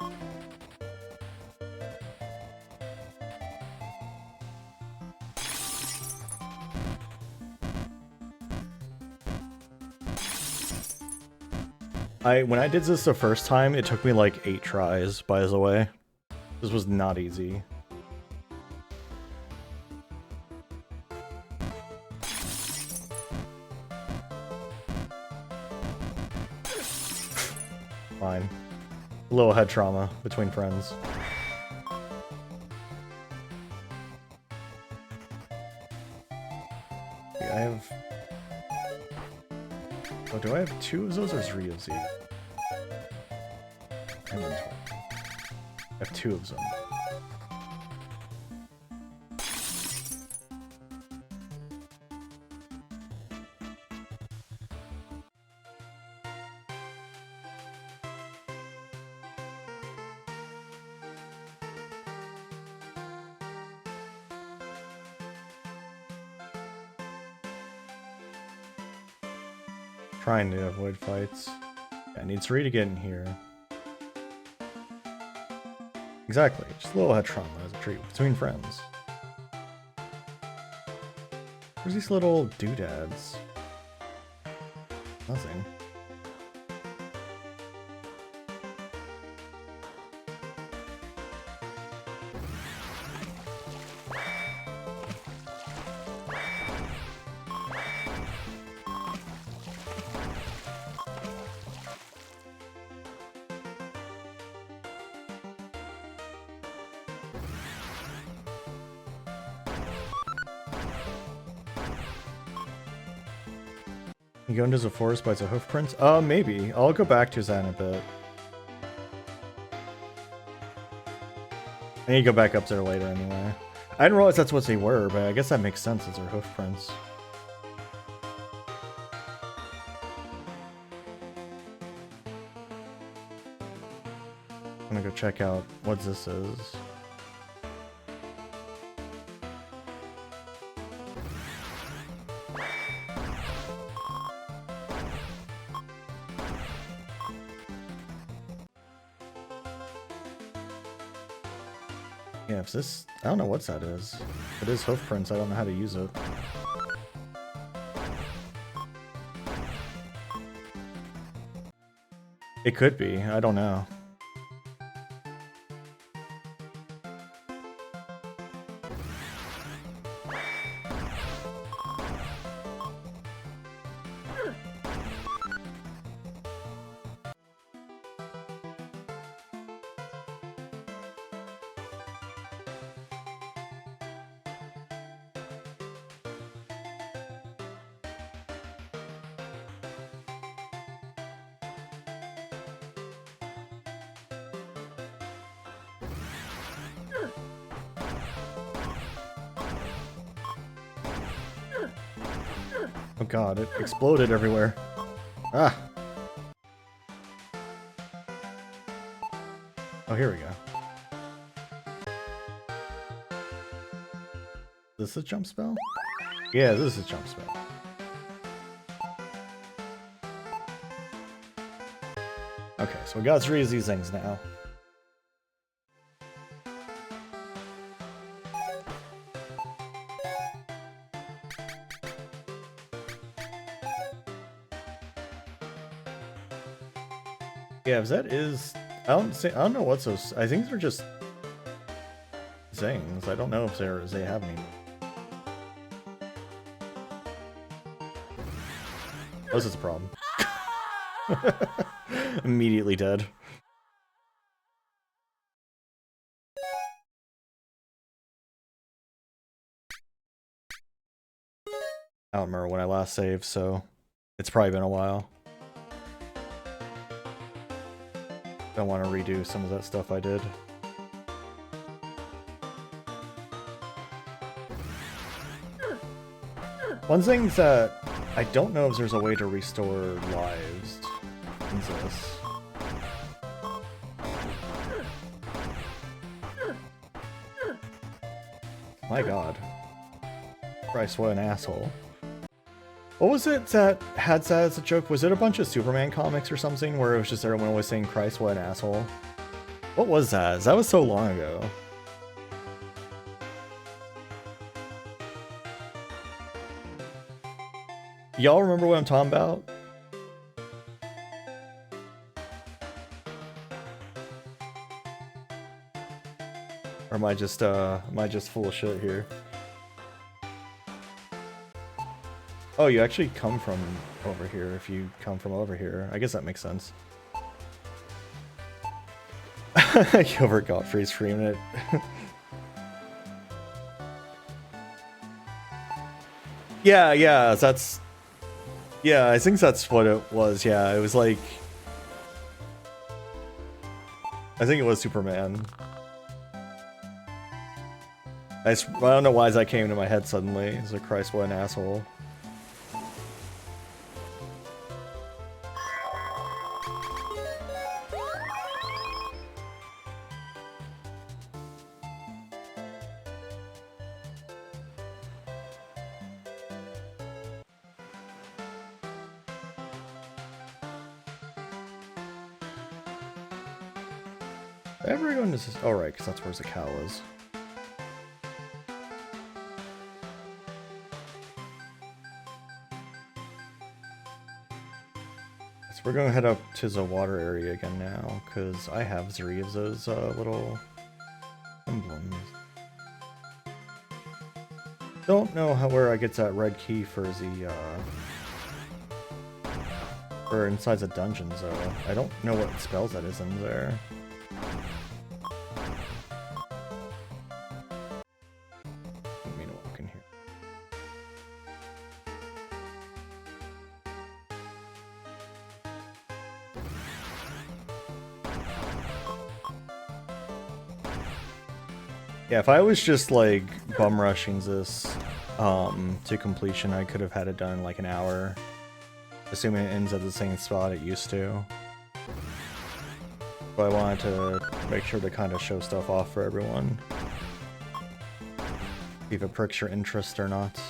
When I did this the first time, it took me like 8 tries, by the way. This was not easy. Fine. A little head trauma between friends. I have... Oh, do I have 2 of those or 3 of these? I have 2 of them. Trying to avoid fights. Yeah, I need 3 to get in here. Exactly, just a little head trauma as a treat between friends. Where's these little doodads? Nothing. You go into the forest by the hoof prints? Maybe. I'll go back to that in a bit. I need to go back up there later anyway. I didn't realize that's what they were, but I guess that makes sense as their hoof prints. I'm gonna go check out what this is. Yeah, if this... I don't know what that is. If it is hoof prints, I don't know how to use it. It could be, I don't know. Oh god, it exploded everywhere. Ah! Oh, here we go. Is this a jump spell? Yeah, this is a jump spell. Okay, so we got 3 of these things now. Yeah, if that is... I don't know what's those... I think they're just... things. I don't know if they have any. Oh, this is a problem. Immediately dead. I don't remember when I last saved, so it's probably been a while. Don't want to redo some of that stuff I did. One thing that I don't know if there's a way to restore lives in this. My god. Christ, what an asshole. What was it that had that as a joke? Was it a bunch of Superman comics or something where it was just everyone was saying, Christ, what an asshole? What was that? That was so long ago. Y'all remember what I'm talking about? Or am I just full of shit here? Oh, you actually come from over here if you come from over here. I guess that makes sense. Gilbert Gottfried's screaming it. Yeah, that's... Yeah, I think that's what it was, yeah. It was like... I think it was Superman. I don't know why that came into my head suddenly. It's like, Christ, what an asshole. Everyone is... Oh, right, because that's where the cow is. So we're going to head up to the water area again now, because I have 3 of those little emblems. Don't know where I get that red key for the... for inside the dungeons, though. I don't know what spells that is in there. Yeah, if I was just like bum rushing this to completion, I could have had it done in like an hour, assuming it ends at the same spot it used to. But I wanted to make sure to kind of show stuff off for everyone. See if it perks your interest or not.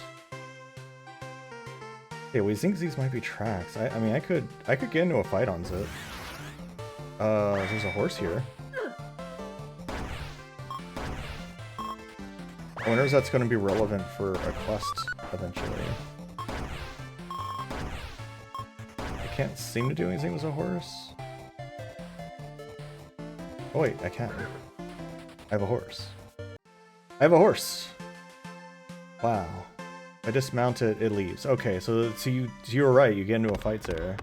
Yeah, we think these might be tracks. I mean, I could get into a fight on Zip. There's a horse here. I wonder if that's going to be relevant for a quest eventually. I can't seem to do anything with a horse. Oh wait, I can. I have a horse. I have a horse! Wow. I dismount it, it leaves. Okay, so you were right, you get into a fight there.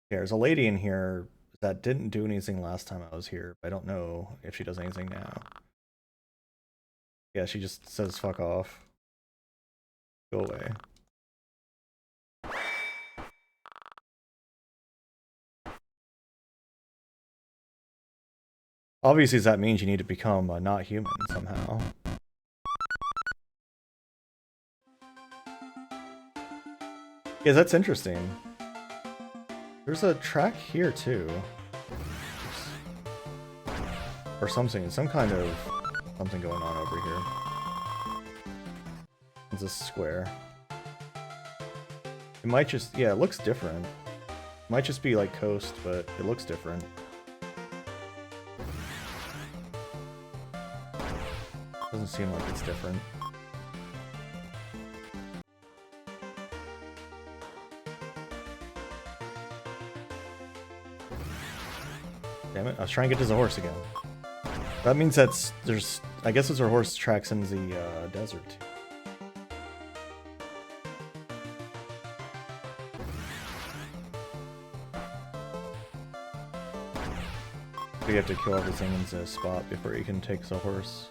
Yeah, there's a lady in here that didn't do anything last time I was here. I don't know if she does anything now. Yeah, she just says fuck off. Go away. Obviously that means you need to become not human somehow. Yeah, that's interesting. There's a track here too. Or something, some kind of something going on over here. It's a square. It might just, yeah, it looks different. It might just be like coast, but it looks different. Doesn't seem like it's different. Damn it, I was trying to get to the horse again. That means there's, I guess those are horse tracks in the desert. You have to kill everything in the spot before you can take the horse.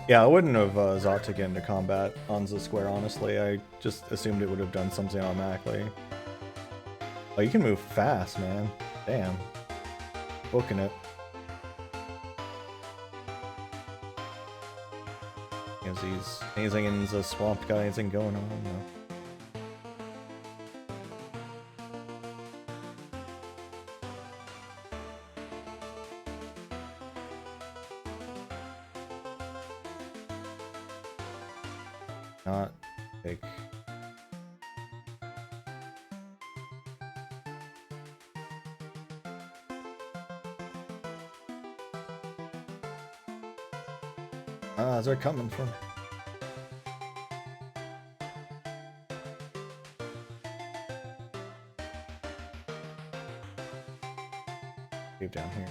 Yeah, I wouldn't have Zot to get into combat on the square, honestly. I just assumed it would have done something automatically. Oh, you can move fast, man. Damn. Booking it. Is these anything in the swamp got anything going on? No. Not big. Ah, they're coming from. Leave down here.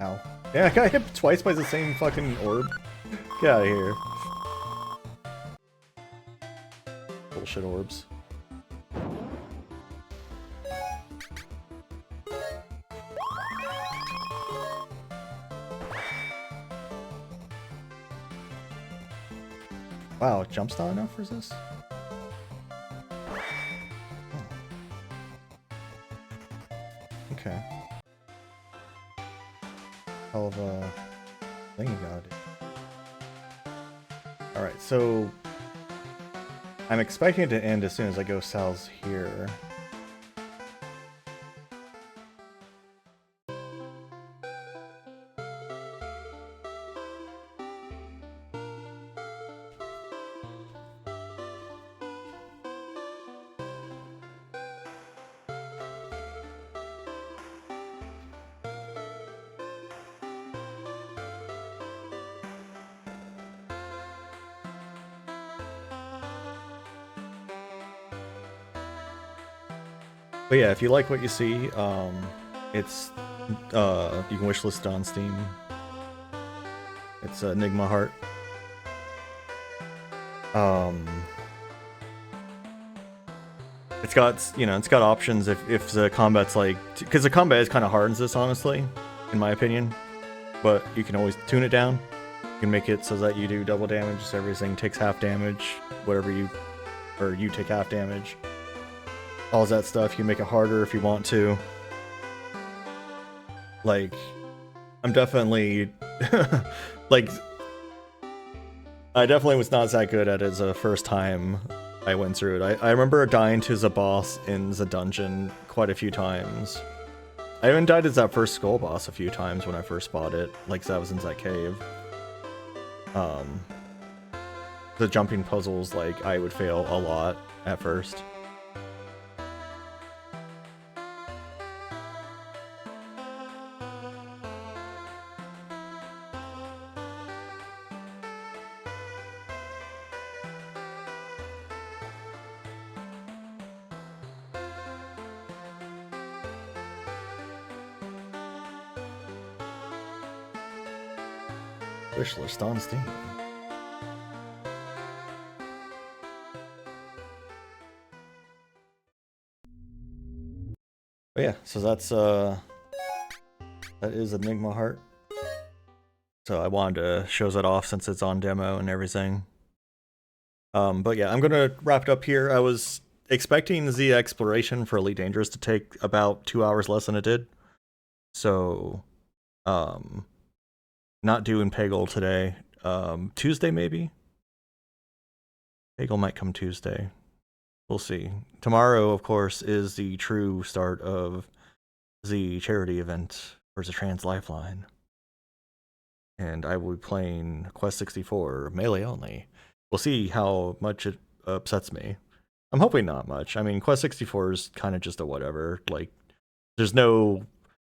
Ow. Yeah, I got hit twice by the same fucking orb. Get out of here. Bullshit orbs. Wow, jump's not enough for this? Oh. Okay. Hell of a thing you gotta do. Alright, so I'm expecting it to end as soon as I go south here. But yeah, if you like what you see, it's you can wishlist it on Steam. It's Enigma Heart. It's got, you know, it's got options if the combat's like, because the combat is kind of hard in this, honestly, in my opinion. But you can always tune it down. You can make it so that you do double damage, so everything takes half damage, or you take half damage. All that stuff, you can make it harder if you want to. Like, I'm definitely, like, I definitely was not that good at it the first time I went through it. I remember dying to the boss in the dungeon quite a few times. I even died to that first skull boss a few times when I first bought it, like that was in that cave. The jumping puzzles, like, I would fail a lot at first. Wish list on Steam. But yeah, so that is Enigma Heart. So I wanted to show that off since it's on demo and everything. But yeah, I'm gonna wrap it up here. I was expecting the exploration for Elite Dangerous to take about 2 hours less than it did. So, not doing Peggle today. Tuesday maybe? Peggle might come Tuesday. We'll see. Tomorrow, of course, is the true start of the charity event for the Trans Lifeline. And I will be playing Quest 64, melee only. We'll see how much it upsets me. I'm hoping not much. I mean, Quest 64 is kind of just a whatever. Like, there's no...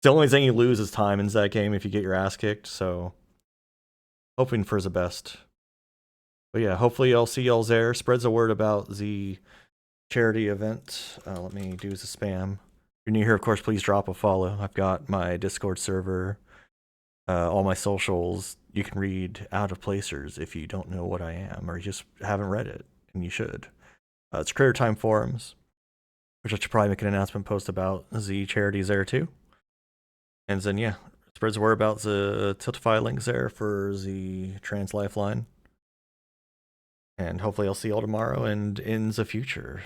The only thing you lose is time in that game if you get your ass kicked, so... Hoping for the best. But yeah, hopefully I'll see y'all there. Spread the word about the charity event. Let me do the spam. If you're new here, of course, please drop a follow. I've got my Discord server, all my socials. You can read Out of Placers if you don't know what I am, or you just haven't read it, and you should. It's Creator Time forums, which I should probably make an announcement post about the charities there too. And then yeah, spreads the word about the Tiltify links there for the Trans Lifeline. And hopefully I'll see y'all tomorrow and in the future.